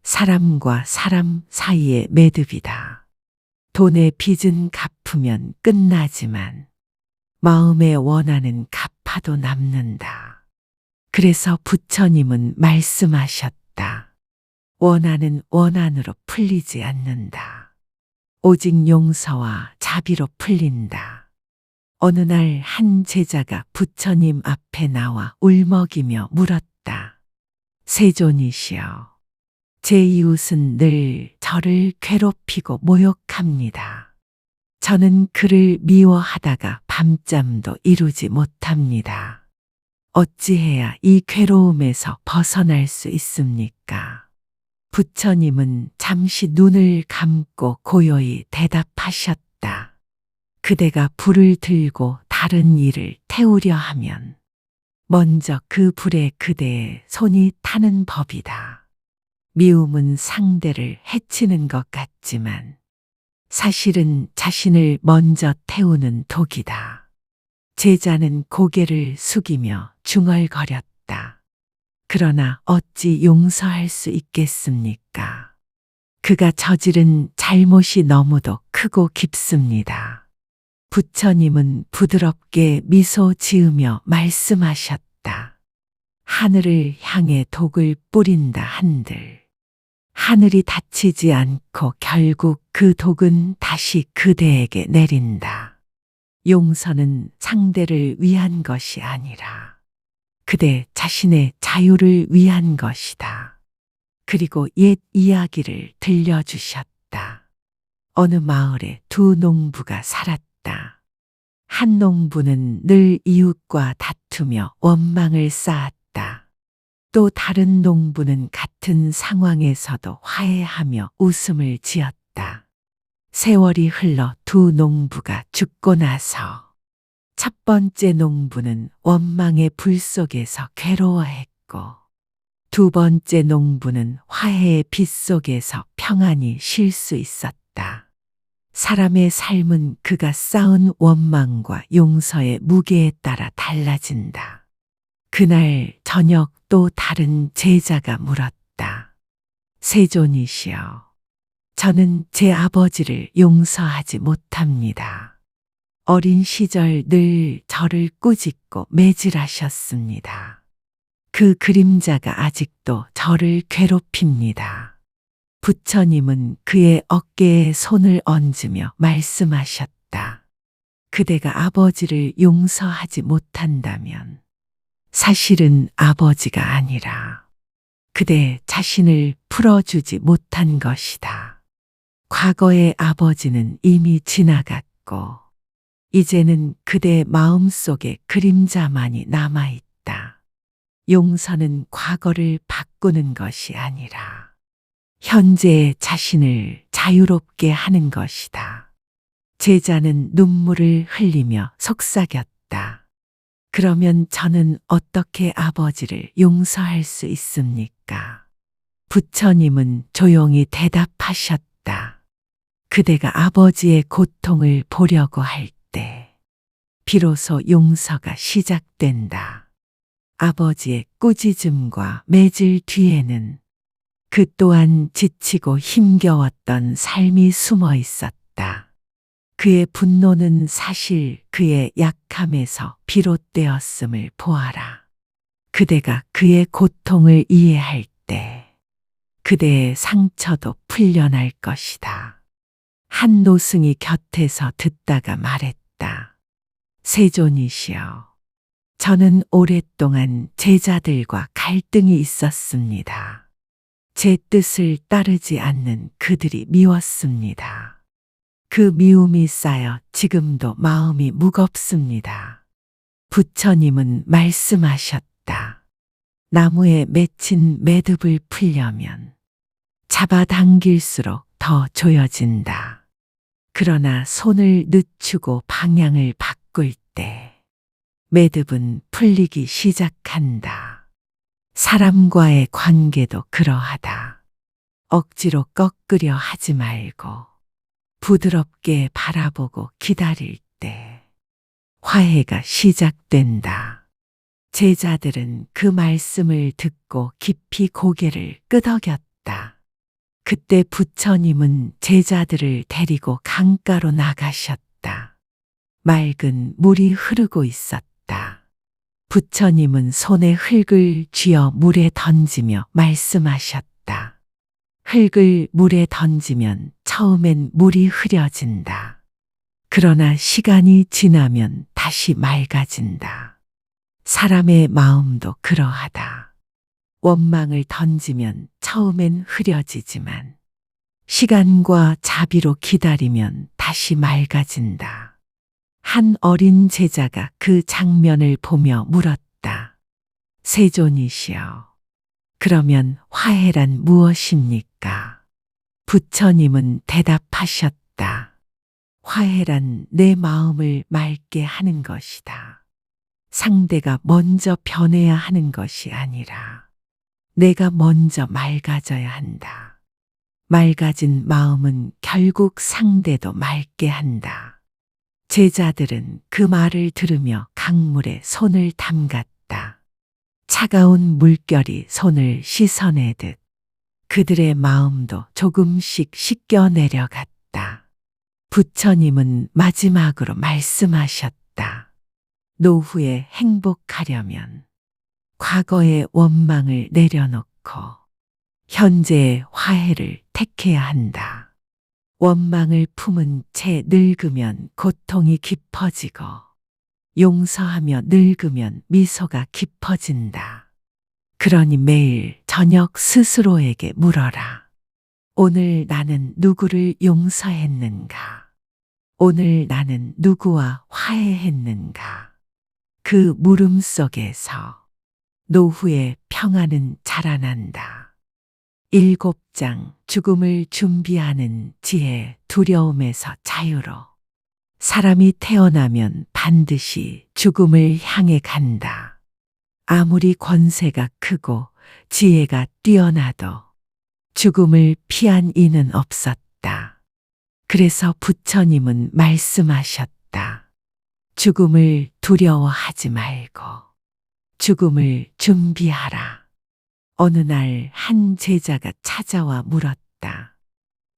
사람과 사람 사이의 매듭이다. 돈의 빚은 갚으면 끝나지만 마음의 원한은 갚아도 남는다. 그래서 부처님은 말씀하셨다. 원한은 원한으로 풀리지 않는다. 오직 용서와 자비로 풀린다. 어느 날 한 제자가 부처님 앞에 나와 울먹이며 물었다. 세존이시여, 제 이웃은 늘 저를 괴롭히고 모욕합니다. 저는 그를 미워하다가 밤잠도 이루지 못합니다. 어찌해야 이 괴로움에서 벗어날 수 있습니까? 부처님은 잠시 눈을 감고 고요히 대답하셨다. 그대가 불을 들고 다른 일을 태우려 하면 먼저 그 불에 그대의 손이 타는 법이다. 미움은 상대를 해치는 것 같지만 사실은 자신을 먼저 태우는 독이다. 제자는 고개를 숙이며 중얼거렸다. 그러나 어찌 용서할 수 있겠습니까? 그가 저지른 잘못이 너무도 크고 깊습니다. 부처님은 부드럽게 미소 지으며 말씀하셨다. 하늘을 향해 독을 뿌린다 한들 하늘이 닫히지 않고 결국 그 독은 다시 그대에게 내린다. 용서는 상대를 위한 것이 아니라 그대 자신의 자유를 위한 것이다. 그리고 옛 이야기를 들려주셨다. 어느 마을에 두 농부가 살았다. 한 농부는 늘 이웃과 다투며 원망을 쌓았다. 또 다른 농부는 같은 상황에서도 화해하며 웃음을 지었다. 세월이 흘러 두 농부가 죽고 나서 첫 번째 농부는 원망의 불 속에서 괴로워했고 두 번째 농부는 화해의 빛 속에서 평안히 쉴 수 있었다. 사람의 삶은 그가 쌓은 원망과 용서의 무게에 따라 달라진다. 그날 저녁 또 다른 제자가 물었다. 세존이시여, 저는 제 아버지를 용서하지 못합니다. 어린 시절 늘 저를 꾸짖고 매질하셨습니다. 그 그림자가 아직도 저를 괴롭힙니다. 부처님은 그의 어깨에 손을 얹으며 말씀하셨다. 그대가 아버지를 용서하지 못한다면 사실은 아버지가 아니라 그대 자신을 풀어주지 못한 것이다. 과거의 아버지는 이미 지나갔고 이제는 그대 마음속에 그림자만이 남아있다. 용서는 과거를 바꾸는 것이 아니라 현재의 자신을 자유롭게 하는 것이다. 제자는 눈물을 흘리며 속삭였다. 그러면 저는 어떻게 아버지를 용서할 수 있습니까? 부처님은 조용히 대답하셨다. 그대가 아버지의 고통을 보려고 할 때 비로소 용서가 시작된다. 아버지의 꾸짖음과 매질 뒤에는 그 또한 지치고 힘겨웠던 삶이 숨어 있었다. 그의 분노는 사실 그의 약함에서 비롯되었음을 보아라. 그대가 그의 고통을 이해할 때 그대의 상처도 풀려날 것이다. 한 노승이 곁에서 듣다가 말했다. 세존이시여, 저는 오랫동안 제자들과 갈등이 있었습니다. 제 뜻을 따르지 않는 그들이 미웠습니다. 그 미움이 쌓여 지금도 마음이 무겁습니다. 부처님은 말씀하셨다. 나무에 맺힌 매듭을 풀려면 잡아당길수록 더 조여진다. 그러나 손을 늦추고 방향을 바꿀 때 매듭은 풀리기 시작한다. 사람과의 관계도 그러하다. 억지로 꺾으려 하지 말고 부드럽게 바라보고 기다릴 때 화해가 시작된다. 제자들은 그 말씀을 듣고 깊이 고개를 끄덕였다. 그때 부처님은 제자들을 데리고 강가로 나가셨다. 맑은 물이 흐르고 있었다. 부처님은 손에 흙을 쥐어 물에 던지며 말씀하셨다. 흙을 물에 던지면 처음엔 물이 흐려진다. 그러나 시간이 지나면 다시 맑아진다. 사람의 마음도 그러하다. 원망을 던지면 처음엔 흐려지지만 시간과 자비로 기다리면 다시 맑아진다. 한 어린 제자가 그 장면을 보며 물었다. 세존이시여, 그러면 화해란 무엇입니까? 부처님은 대답하셨다. 화해란 내 마음을 맑게 하는 것이다. 상대가 먼저 변해야 하는 것이 아니라 내가 먼저 맑아져야 한다. 맑아진 마음은 결국 상대도 맑게 한다. 제자들은 그 말을 들으며 강물에 손을 담갔다. 차가운 물결이 손을 씻어내듯 그들의 마음도 조금씩 씻겨 내려갔다. 부처님은 마지막으로 말씀하셨다. 노후에 행복하려면 과거의 원망을 내려놓고 현재의 화해를 택해야 한다. 원망을 품은 채 늙으면 고통이 깊어지고 용서하며 늙으면 미소가 깊어진다. 그러니 매일 저녁 스스로에게 물어라. 오늘 나는 누구를 용서했는가? 오늘 나는 누구와 화해했는가? 그 물음 속에서 노후의 평안은 자라난다. 7장 죽음을 준비하는 지혜 두려움에서 자유로. 사람이 태어나면 반드시 죽음을 향해 간다. 아무리 권세가 크고 지혜가 뛰어나도 죽음을 피한 이는 없었다. 그래서 부처님은 말씀하셨다. 죽음을 두려워하지 말고 죽음을 준비하라. 어느 날 한 제자가 찾아와 물었다.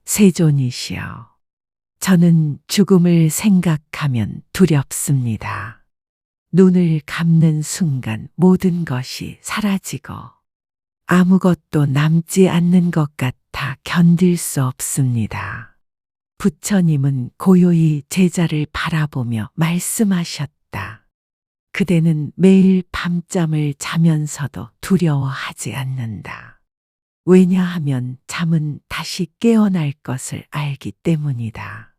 세존이시여, 저는 죽음을 생각하면 두렵습니다. 눈을 감는 순간 모든 것이 사라지고 아무것도 남지 않는 것 같아 견딜 수 없습니다. 부처님은 고요히 제자를 바라보며 말씀하셨다. 그대는 매일 밤잠을 자면서도 두려워하지 않는다. 왜냐하면 잠은 다시 깨어날 것을 알기 때문이다.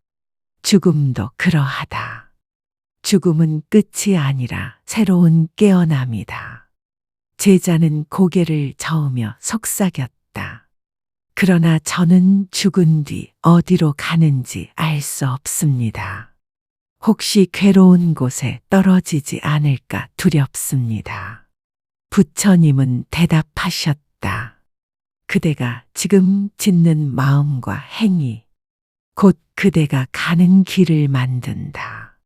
죽음도 그러하다. 죽음은 끝이 아니라 새로운 깨어남이다. 제자는 고개를 저으며 속삭였다. 그러나 저는 죽은 뒤 어디로 가는지 알 수 없습니다. 혹시 괴로운 곳에 떨어지지 않을까 두렵습니다. 부처님은 대답하셨다. 그대가 지금 짓는 마음과 행위, 곧 그대가 가는 길을 만든다.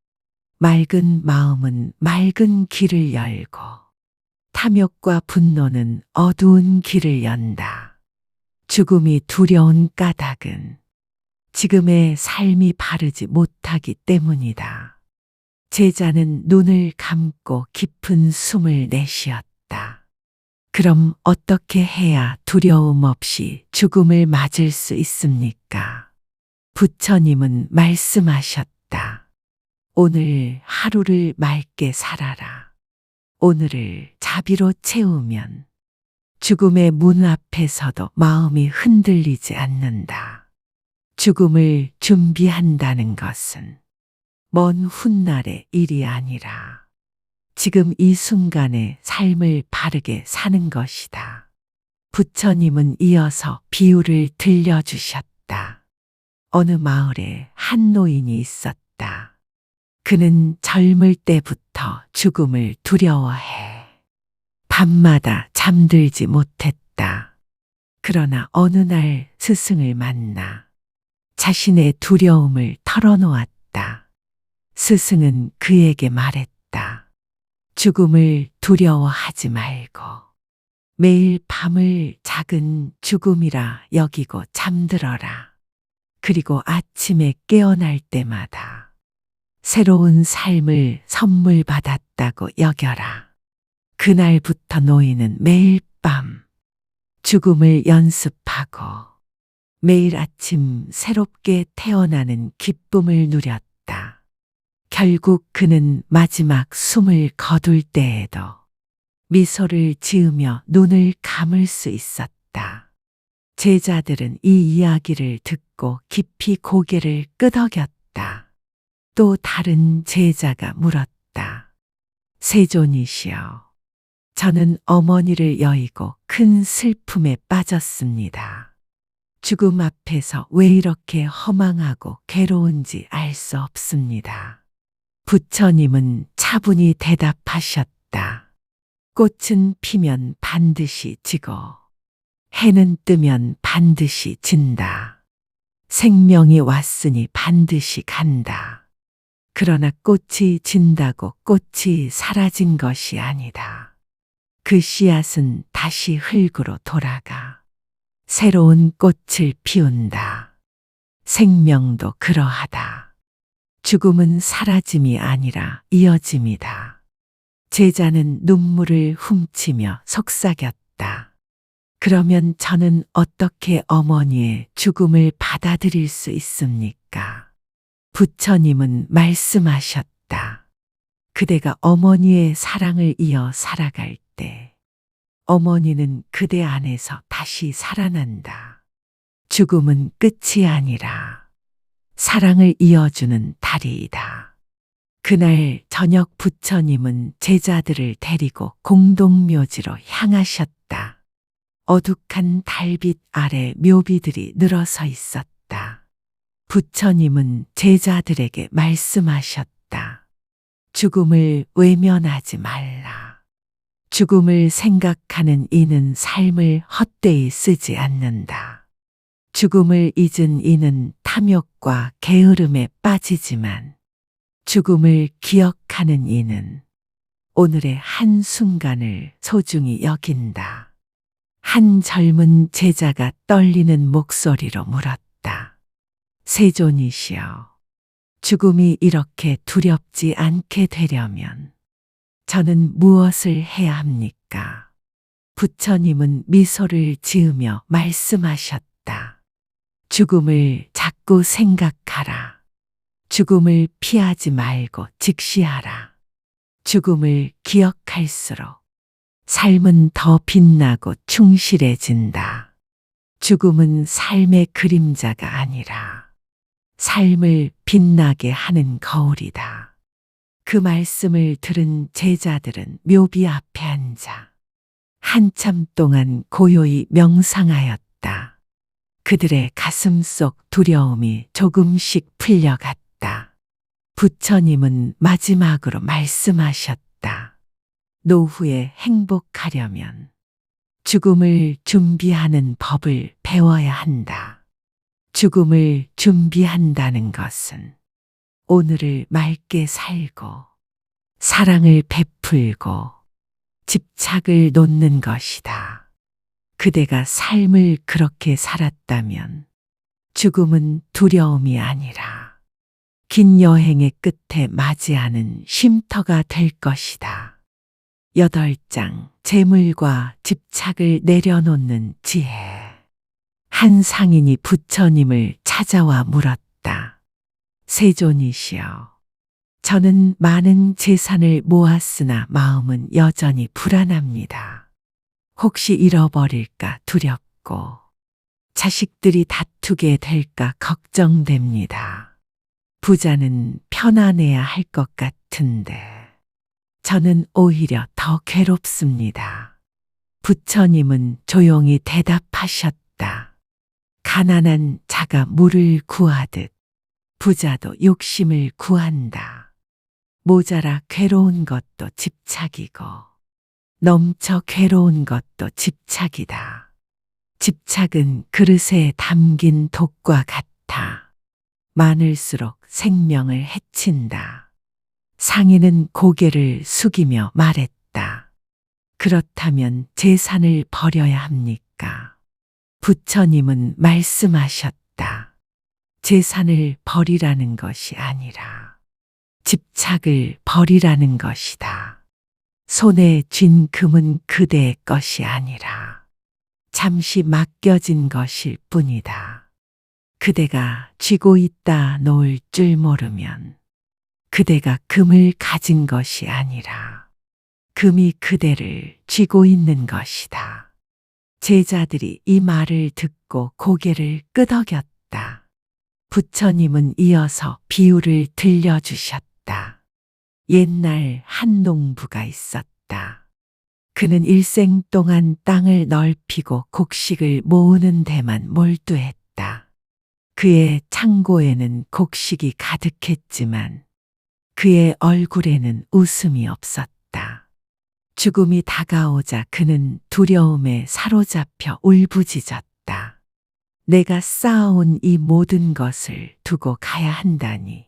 맑은 마음은 맑은 길을 열고, 탐욕과 분노는 어두운 길을 연다. 죽음이 두려운 까닭은 지금의 삶이 바르지 못하기 때문이다. 제자는 눈을 감고 깊은 숨을 내쉬었다. 그럼 어떻게 해야 두려움 없이 죽음을 맞을 수 있습니까? 부처님은 말씀하셨다. 오늘 하루를 맑게 살아라. 오늘을 자비로 채우면 죽음의 문 앞에서도 마음이 흔들리지 않는다. 죽음을 준비한다는 것은 먼 훗날의 일이 아니라 지금 이 순간의 삶을 바르게 사는 것이다. 부처님은 이어서 비유를 들려주셨다. 어느 마을에 한 노인이 있었다. 그는 젊을 때부터 죽음을 두려워해 밤마다 잠들지 못했다. 그러나 어느 날 스승을 만나 자신의 두려움을 털어놓았다. 스승은 그에게 말했다. 죽음을 두려워하지 말고 매일 밤을 작은 죽음이라 여기고 잠들어라. 그리고 아침에 깨어날 때마다 새로운 삶을 선물 받았다고 여겨라. 그날부터 노인은 매일 밤 죽음을 연습하고 매일 아침 새롭게 태어나는 기쁨을 누렸다. 결국 그는 마지막 숨을 거둘 때에도 미소를 지으며 눈을 감을 수 있었다. 제자들은 이 이야기를 듣고 깊이 고개를 끄덕였다. 또 다른 제자가 물었다. 세존이시여, 저는 어머니를 여의고 큰 슬픔에 빠졌습니다. 죽음 앞에서 왜 이렇게 허망하고 괴로운지 알 수 없습니다. 부처님은 차분히 대답하셨다. 꽃은 피면 반드시 지고 해는 뜨면 반드시 진다. 생명이 왔으니 반드시 간다. 그러나 꽃이 진다고 꽃이 사라진 것이 아니다. 그 씨앗은 다시 흙으로 돌아가 새로운 꽃을 피운다. 생명도 그러하다. 죽음은 사라짐이 아니라 이어짐이다. 제자는 눈물을 훔치며 속삭였다. 그러면 저는 어떻게 어머니의 죽음을 받아들일 수 있습니까? 부처님은 말씀하셨다. 그대가 어머니의 사랑을 이어 살아갈 때 어머니는 그대 안에서 다시 살아난다. 죽음은 끝이 아니라 사랑을 이어주는 다리이다. 그날 저녁 부처님은 제자들을 데리고 공동묘지로 향하셨다. 어둑한 달빛 아래 묘비들이 늘어서 있었다. 부처님은 제자들에게 말씀하셨다. 죽음을 외면하지 말라. 죽음을 생각하는 이는 삶을 헛되이 쓰지 않는다. 죽음을 잊은 이는 탐욕과 게으름에 빠지지만 죽음을 기억하는 이는 오늘의 한순간을 소중히 여긴다. 한 젊은 제자가 떨리는 목소리로 물었다. 세존이시여, 죽음이 이렇게 두렵지 않게 되려면 저는 무엇을 해야 합니까? 부처님은 미소를 지으며 말씀하셨다. 죽음을 자꾸 생각하라. 죽음을 피하지 말고 직시하라. 죽음을 기억할수록 삶은 더 빛나고 충실해진다. 죽음은 삶의 그림자가 아니라 삶을 빛나게 하는 거울이다. 그 말씀을 들은 제자들은 묘비 앞에 앉아 한참 동안 고요히 명상하였다. 그들의 가슴 속 두려움이 조금씩 풀려갔다. 부처님은 마지막으로 말씀하셨다. 노후에 행복하려면 죽음을 준비하는 법을 배워야 한다. 죽음을 준비한다는 것은 오늘을 맑게 살고 사랑을 베풀고 집착을 놓는 것이다. 그대가 삶을 그렇게 살았다면 죽음은 두려움이 아니라 긴 여행의 끝에 맞이하는 쉼터가 될 것이다. 8장 재물과 집착을 내려놓는 지혜. 한 상인이 부처님을 찾아와 물었다. 세존이시여, 저는 많은 재산을 모았으나 마음은 여전히 불안합니다. 혹시 잃어버릴까 두렵고 자식들이 다투게 될까 걱정됩니다. 부자는 편안해야 할 것 같은데 저는 오히려 더 괴롭습니다. 부처님은 조용히 대답하셨다. 가난한 자가 물을 구하듯 부자도 욕심을 구한다. 모자라 괴로운 것도 집착이고 넘쳐 괴로운 것도 집착이다. 집착은 그릇에 담긴 독과 같아 많을수록 생명을 해친다. 상인은 고개를 숙이며 말했다. 그렇다면 재산을 버려야 합니까? 부처님은 말씀하셨다. 재산을 버리라는 것이 아니라 집착을 버리라는 것이다. 손에 쥔 금은 그대의 것이 아니라 잠시 맡겨진 것일 뿐이다. 그대가 쥐고 있다 놓을 줄 모르면 그대가 금을 가진 것이 아니라 금이 그대를 쥐고 있는 것이다. 제자들이 이 말을 듣고 고개를 끄덕였다. 부처님은 이어서 비유를 들려주셨다. 옛날 한 농부가 있었다. 그는 일생 동안 땅을 넓히고 곡식을 모으는 데만 몰두했다. 그의 창고에는 곡식이 가득했지만 그의 얼굴에는 웃음이 없었다. 죽음이 다가오자 그는 두려움에 사로잡혀 울부짖었다. 내가 쌓아온 이 모든 것을 두고 가야 한다니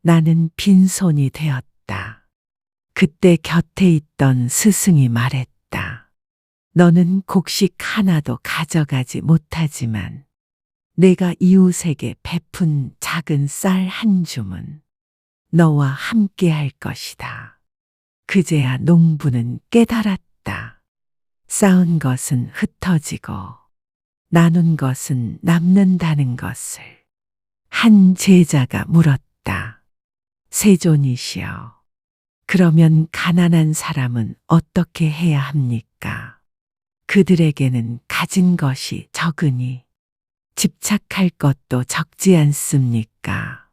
나는 빈손이 되었다. 그때 곁에 있던 스승이 말했다. 너는 곡식 하나도 가져가지 못하지만 내가 이웃에게 베푼 작은 쌀 한 줌은 너와 함께 할 것이다. 그제야 농부는 깨달았다. 쌓은 것은 흩어지고 나눈 것은 남는다는 것을 한 제자가 물었다. 세존이시여, 그러면 가난한 사람은 어떻게 해야 합니까? 그들에게는 가진 것이 적으니 집착할 것도 적지 않습니까?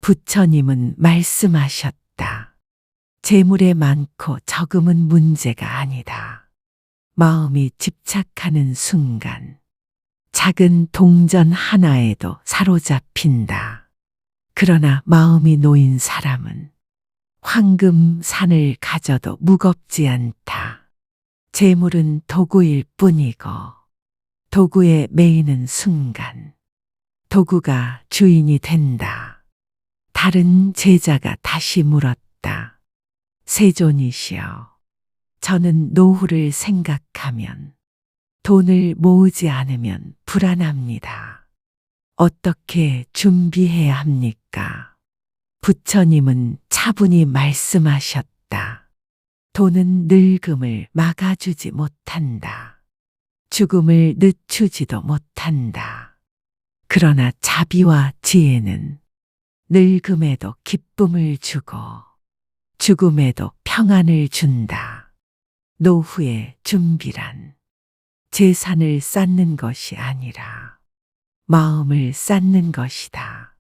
부처님은 말씀하셨다. 재물에 많고 적음은 문제가 아니다. 마음이 집착하는 순간 작은 동전 하나에도 사로잡힌다. 그러나 마음이 놓인 사람은 황금 산을 가져도 무겁지 않다. 재물은 도구일 뿐이고 도구에 매이는 순간 도구가 주인이 된다. 다른 제자가 다시 물었다. 세존이시여, 저는 노후를 생각하면 돈을 모으지 않으면 불안합니다. 어떻게 준비해야 합니까? 부처님은 차분히 말씀하셨다. 돈은 늙음을 막아주지 못한다. 죽음을 늦추지도 못한다. 그러나 자비와 지혜는 늙음에도 기쁨을 주고 죽음에도 평안을 준다. 노후의 준비란 재산을 쌓는 것이 아니라 마음을 쌓는 것이다.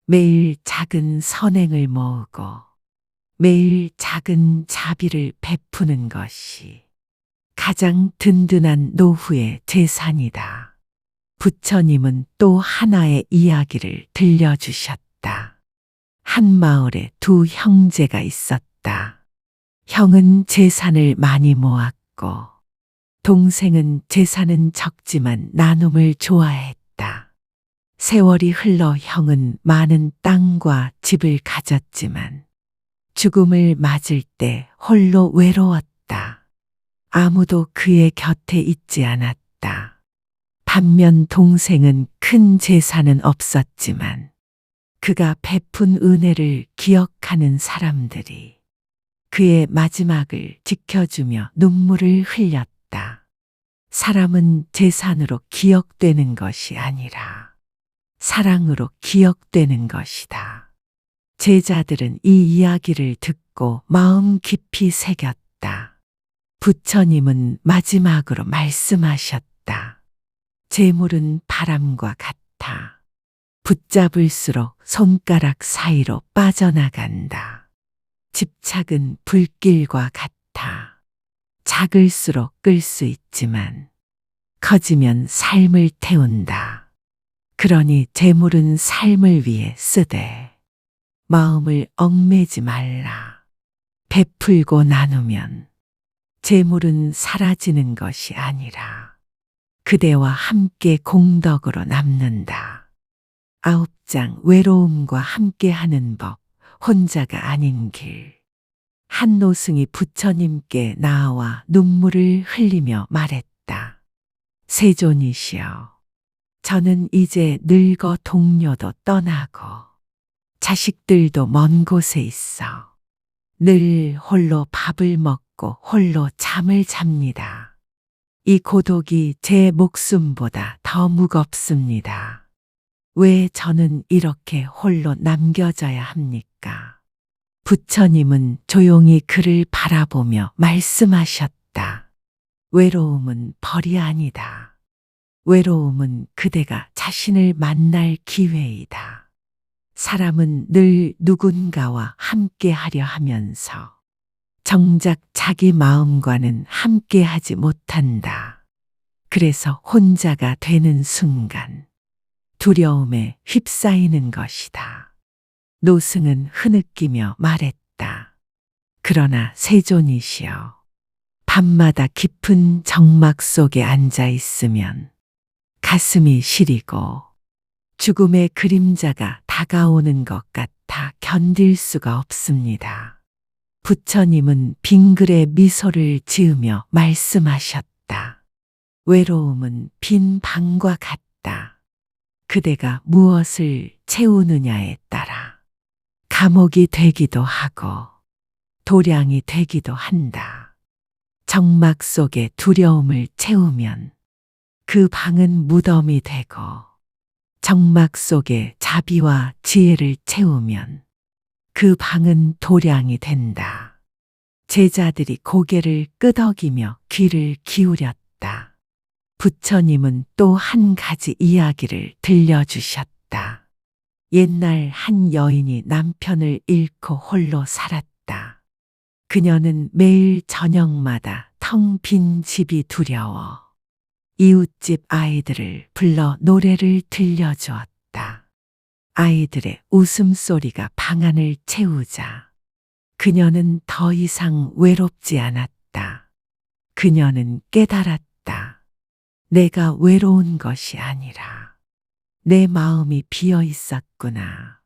매일 작은 선행을 모으고 매일 작은 자비를 베푸는 것이 가장 든든한 노후의 재산이다. 부처님은 또 하나의 이야기를 들려주셨다. 한 마을에 두 형제가 있었다. 형은 재산을 많이 모았고 동생은 재산은 적지만 나눔을 좋아했다. 세월이 흘러 형은 많은 땅과 집을 가졌지만 죽음을 맞을 때 홀로 외로웠다. 아무도 그의 곁에 있지 않았다. 반면 동생은 큰 재산은 없었지만 그가 베푼 은혜를 기억하는 사람들이 그의 마지막을 지켜주며 눈물을 흘렸다. 사람은 재산으로 기억되는 것이 아니라 사랑으로 기억되는 것이다. 제자들은 이 이야기를 듣고 마음 깊이 새겼다. 부처님은 마지막으로 말씀하셨다. 재물은 바람과 같아. 붙잡을수록 손가락 사이로 빠져나간다. 집착은 불길과 같아. 작을수록 끌 수 있지만 커지면 삶을 태운다. 그러니 재물은 삶을 위해 쓰되 마음을 얽매지 말라. 베풀고 나누면 재물은 사라지는 것이 아니라 그대와 함께 공덕으로 남는다. 9장 외로움과 함께하는 법, 혼자가 아닌 길. 한 노승이 부처님께 나와 눈물을 흘리며 말했다. 세존이시여, 저는 이제 늙어 동료도 떠나고 자식들도 먼 곳에 있어 늘 홀로 밥을 먹고 홀로 잠을 잡니다. 이 고독이 제 목숨보다 더 무겁습니다. 왜 저는 이렇게 홀로 남겨져야 합니까? 부처님은 조용히 그를 바라보며 말씀하셨다. 외로움은 벌이 아니다. 외로움은 그대가 자신을 만날 기회이다. 사람은 늘 누군가와 함께 하려 하면서 정작 자기 마음과는 함께 하지 못한다. 그래서 혼자가 되는 순간 두려움에 휩싸이는 것이다. 노승은 흐느끼며 말했다. 그러나 세존이시여, 밤마다 깊은 정막 속에 앉아 있으면 가슴이 시리고 죽음의 그림자가 다가오는 것 같아 견딜 수가 없습니다. 부처님은 빙글에 미소를 지으며 말씀하셨다. 외로움은 빈 방과 같다. 그대가 무엇을 채우느냐에 따라 감옥이 되기도 하고 도량이 되기도 한다. 정막 속에 두려움을 채우면 그 방은 무덤이 되고 정막 속에 자비와 지혜를 채우면 그 방은 도량이 된다. 제자들이 고개를 끄덕이며 귀를 기울였다. 부처님은 또 한 가지 이야기를 들려주셨다. 옛날 한 여인이 남편을 잃고 홀로 살았다. 그녀는 매일 저녁마다 텅 빈 집이 두려워 이웃집 아이들을 불러 노래를 들려주었다. 아이들의 웃음소리가 방안을 채우자 그녀는 더 이상 외롭지 않았다. 그녀는 깨달았다. 내가 외로운 것이 아니라 내 마음이 비어 있었구나.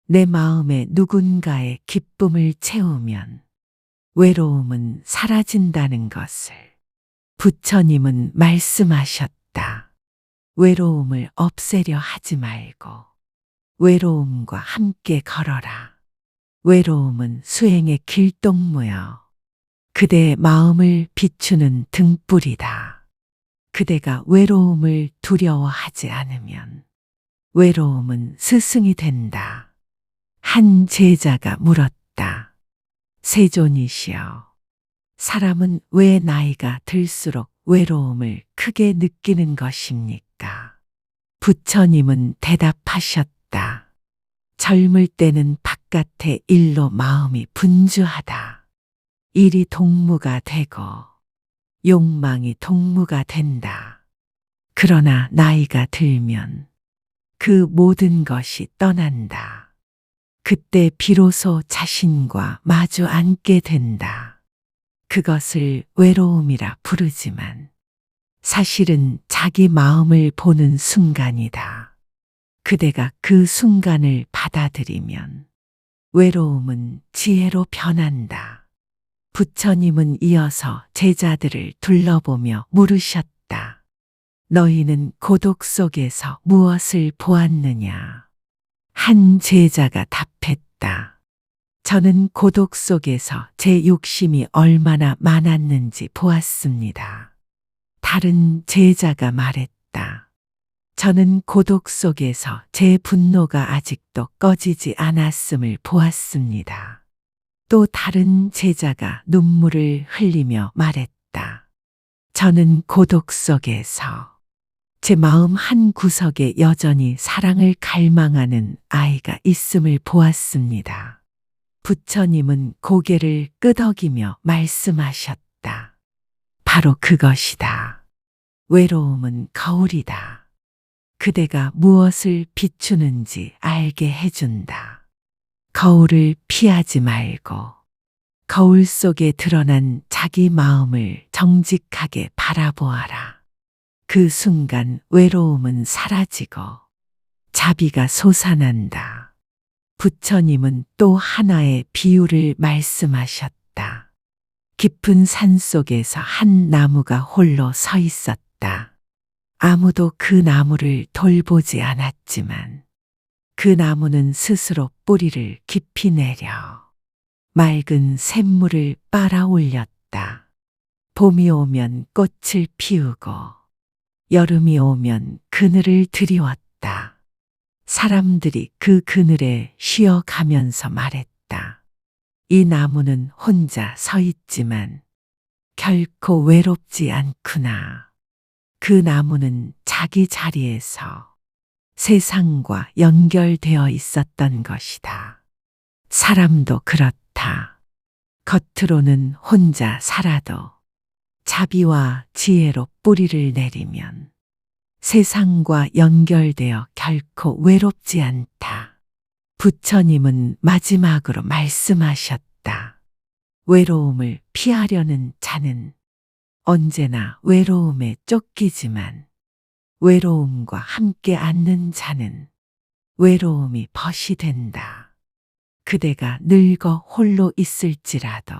내 마음에 누군가의 기쁨을 채우면 외로움은 사라진다는 것을 부처님은 말씀하셨다. 외로움을 없애려 하지 말고 외로움과 함께 걸어라. 외로움은 수행의 길동무여 그대의 마음을 비추는 등불이다. 그대가 외로움을 두려워하지 않으면 외로움은 스승이 된다. 한 제자가 물었다. 세존이시여, 사람은 왜 나이가 들수록 외로움을 크게 느끼는 것입니까? 부처님은 대답하셨다. 젊을 때는 바깥의 일로 마음이 분주하다. 일이 동무가 되고 욕망이 동무가 된다. 그러나 나이가 들면 그 모든 것이 떠난다. 그때 비로소 자신과 마주 앉게 된다. 그것을 외로움이라 부르지만 사실은 자기 마음을 보는 순간이다. 그대가 그 순간을 받아들이면 외로움은 지혜로 변한다. 부처님은 이어서 제자들을 둘러보며 물으셨다. 너희는 고독 속에서 무엇을 보았느냐? 한 제자가 답했다. 저는 고독 속에서 제 욕심이 얼마나 많았는지 보았습니다. 다른 제자가 말했다. 저는 고독 속에서 제 분노가 아직도 꺼지지 않았음을 보았습니다. 또 다른 제자가 눈물을 흘리며 말했다. 저는 고독 속에서 제 마음 한 구석에 여전히 사랑을 갈망하는 아이가 있음을 보았습니다. 부처님은 고개를 끄덕이며 말씀하셨다. 바로 그것이다. 외로움은 거울이다. 그대가 무엇을 비추는지 알게 해준다. 거울을 피하지 말고 거울 속에 드러난 자기 마음을 정직하게 바라보아라. 그 순간 외로움은 사라지고 자비가 솟아난다. 부처님은 또 하나의 비유를 말씀하셨다. 깊은 산 속에서 한 나무가 홀로 서 있었다. 아무도 그 나무를 돌보지 않았지만 그 나무는 스스로 뿌리를 깊이 내려 맑은 샘물을 빨아 올렸다. 봄이 오면 꽃을 피우고 여름이 오면 그늘을 드리웠다. 사람들이 그 그늘에 쉬어가면서 말했다. 이 나무는 혼자 서 있지만 결코 외롭지 않구나. 그 나무는 자기 자리에서 세상과 연결되어 있었던 것이다. 사람도 그렇다. 겉으로는 혼자 살아도 자비와 지혜로 뿌리를 내리면 세상과 연결되어 결코 외롭지 않다. 부처님은 마지막으로 말씀하셨다. 외로움을 피하려는 자는 언제나 외로움에 쫓기지만 외로움과 함께 앉는 자는 외로움이 벗이 된다. 그대가 늙어 홀로 있을지라도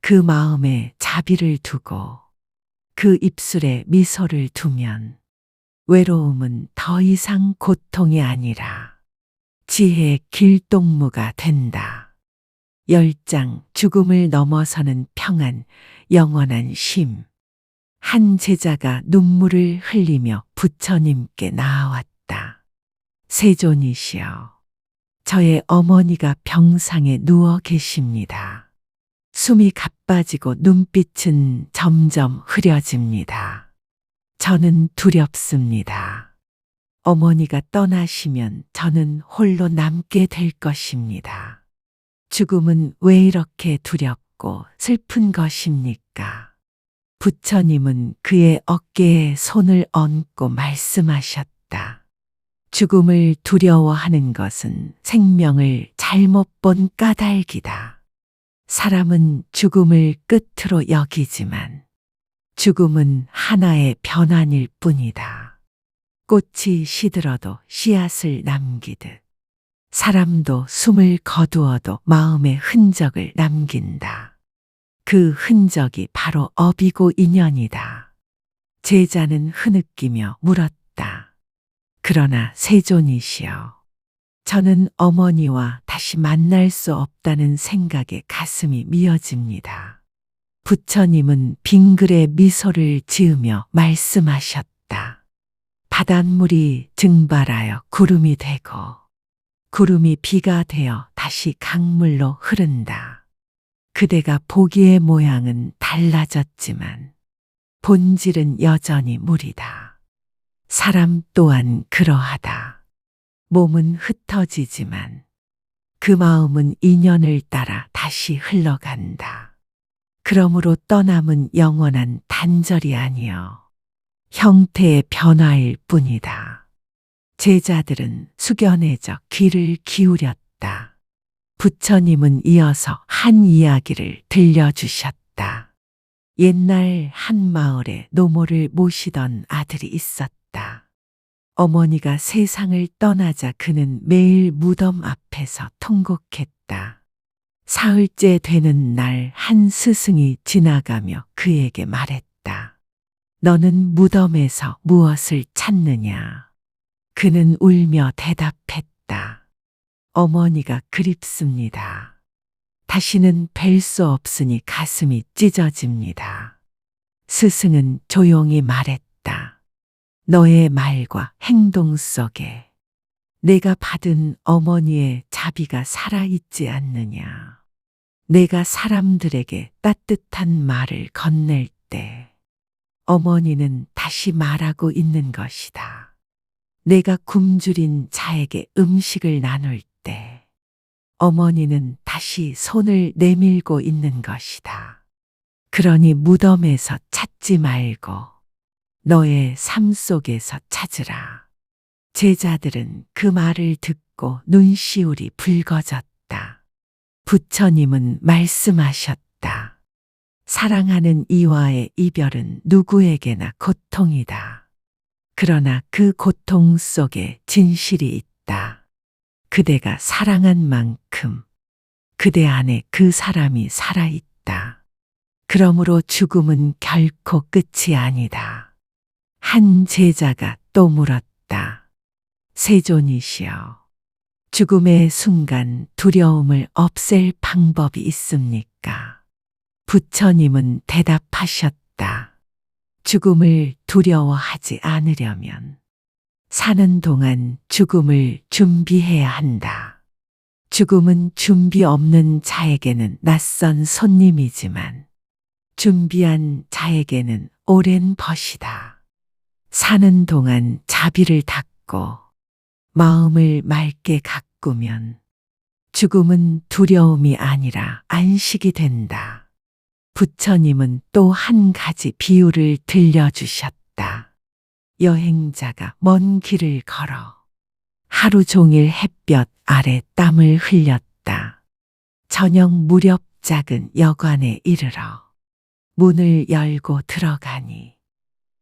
그 마음에 자비를 두고 그 입술에 미소를 두면 외로움은 더 이상 고통이 아니라 지혜의 길동무가 된다. 10장 죽음을 넘어서는 평안, 영원한 쉼. 한 제자가 눈물을 흘리며 부처님께 나아왔다. 세존이시여, 저의 어머니가 병상에 누워 계십니다. 숨이 가빠지고 눈빛은 점점 흐려집니다. 저는 두렵습니다. 어머니가 떠나시면 저는 홀로 남게 될 것입니다. 죽음은 왜 이렇게 두렵고 슬픈 것입니까? 부처님은 그의 어깨에 손을 얹고 말씀하셨다. 죽음을 두려워하는 것은 생명을 잘못 본 까닭이다. 사람은 죽음을 끝으로 여기지만 죽음은 하나의 변환일 뿐이다. 꽃이 시들어도 씨앗을 남기듯 사람도 숨을 거두어도 마음의 흔적을 남긴다. 그 흔적이 바로 업이고 인연이다. 제자는 흐느끼며 물었다. 그러나 세존이시여, 저는 어머니와 다시 만날 수 없다는 생각에 가슴이 미어집니다. 부처님은 빙글에 미소를 지으며 말씀하셨다. 바닷물이 증발하여 구름이 되고 구름이 비가 되어 다시 강물로 흐른다. 그대가 보기의 모양은 달라졌지만 본질은 여전히 물이다. 사람 또한 그러하다. 몸은 흩어지지만 그 마음은 인연을 따라 다시 흘러간다. 그러므로 떠남은 영원한 단절이 아니여 형태의 변화일 뿐이다. 제자들은 숙연해져 귀를 기울였다. 부처님은 이어서 한 이야기를 들려주셨다. 옛날 한 마을에 노모를 모시던 아들이 있었다. 어머니가 세상을 떠나자 그는 매일 무덤 앞에서 통곡했다. 사흘째 되는 날 한 스승이 지나가며 그에게 말했다. 너는 무덤에서 무엇을 찾느냐? 그는 울며 대답했다. 어머니가 그립습니다. 다시는 뵐 수 없으니 가슴이 찢어집니다. 스승은 조용히 말했다. 너의 말과 행동 속에 내가 받은 어머니의 자비가 살아있지 않느냐. 내가 사람들에게 따뜻한 말을 건넬 때 어머니는 다시 말하고 있는 것이다. 내가 굶주린 자에게 음식을 나눌 때 어머니는 다시 손을 내밀고 있는 것이다. 그러니 무덤에서 찾지 말고 너의 삶 속에서 찾으라. 제자들은 그 말을 듣고 눈시울이 붉어졌다. 부처님은 말씀하셨다. 사랑하는 이와의 이별은 누구에게나 고통이다. 그러나 그 고통 속에 진실이 있다. 그대가 사랑한 만큼 그대 안에 그 사람이 살아있다. 그러므로 죽음은 결코 끝이 아니다. 한 제자가 또 물었다. 세존이시여, 죽음의 순간 두려움을 없앨 방법이 있습니까? 부처님은 대답하셨다. 죽음을 두려워하지 않으려면 사는 동안 죽음을 준비해야 한다. 죽음은 준비 없는 자에게는 낯선 손님이지만 준비한 자에게는 오랜 벗이다. 사는 동안 자비를 닦고 마음을 맑게 가꾸면 죽음은 두려움이 아니라 안식이 된다. 부처님은 또 한 가지 비유를 들려주셨다. 여행자가 먼 길을 걸어 하루 종일 햇볕 아래 땀을 흘렸다. 저녁 무렵 작은 여관에 이르러 문을 열고 들어가니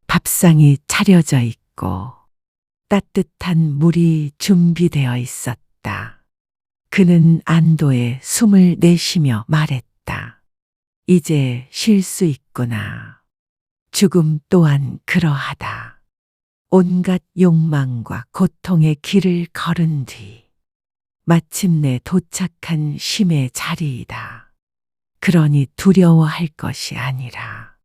밥상이 차려져 있고 따뜻한 물이 준비되어 있었다. 그는 안도의 숨을 내쉬며 말했다. 이제 쉴 수 있구나. 죽음 또한 그러하다. 온갖 욕망과 고통의 길을 걸은 뒤 마침내 도착한 쉼의 자리이다. 그러니 두려워할 것이 아니라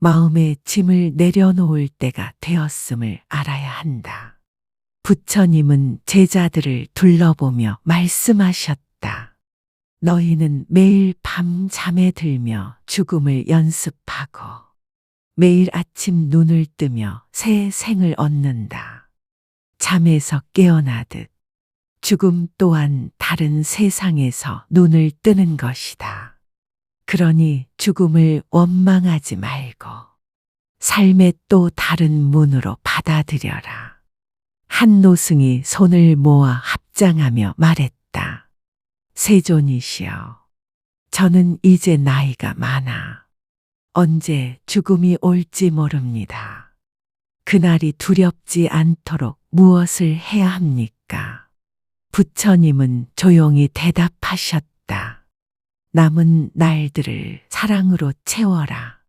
마음의 짐을 내려놓을 때가 되었음을 알아야 한다. 부처님은 제자들을 둘러보며 말씀하셨다. 너희는 매일 밤 잠에 들며 죽음을 연습하고 매일 아침 눈을 뜨며 새 생을 얻는다. 잠에서 깨어나듯 죽음 또한 다른 세상에서 눈을 뜨는 것이다. 그러니 죽음을 원망하지 말고 삶의 또 다른 문으로 받아들여라. 한 노승이 손을 모아 합장하며 말했다. 세존이시여, 저는 이제 나이가 많아 언제 죽음이 올지 모릅니다. 그날이 두렵지 않도록 무엇을 해야 합니까? 부처님은 조용히 대답하셨다. 남은 날들을 사랑으로 채워라.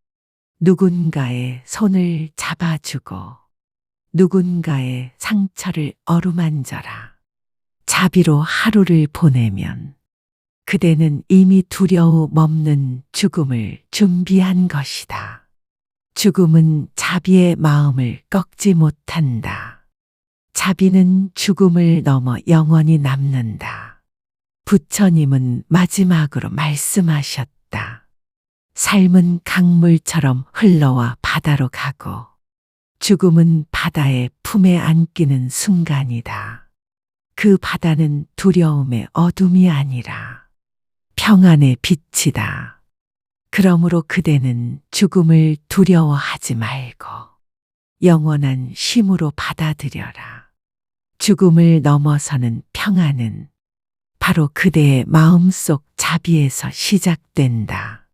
누군가의 손을 잡아주고 누군가의 상처를 어루만져라. 자비로 하루를 보내면 그대는 이미 두려움 없는 죽음을 준비한 것이다. 죽음은 자비의 마음을 꺾지 못한다. 자비는 죽음을 넘어 영원히 남는다. 부처님은 마지막으로 말씀하셨다. 삶은 강물처럼 흘러와 바다로 가고 죽음은 바다의 품에 안기는 순간이다. 그 바다는 두려움의 어둠이 아니라 평안의 빛이다. 그러므로 그대는 죽음을 두려워하지 말고 영원한 쉼으로 받아들여라. 죽음을 넘어서는 평안은 바로 그대의 마음속 자비에서 시작된다.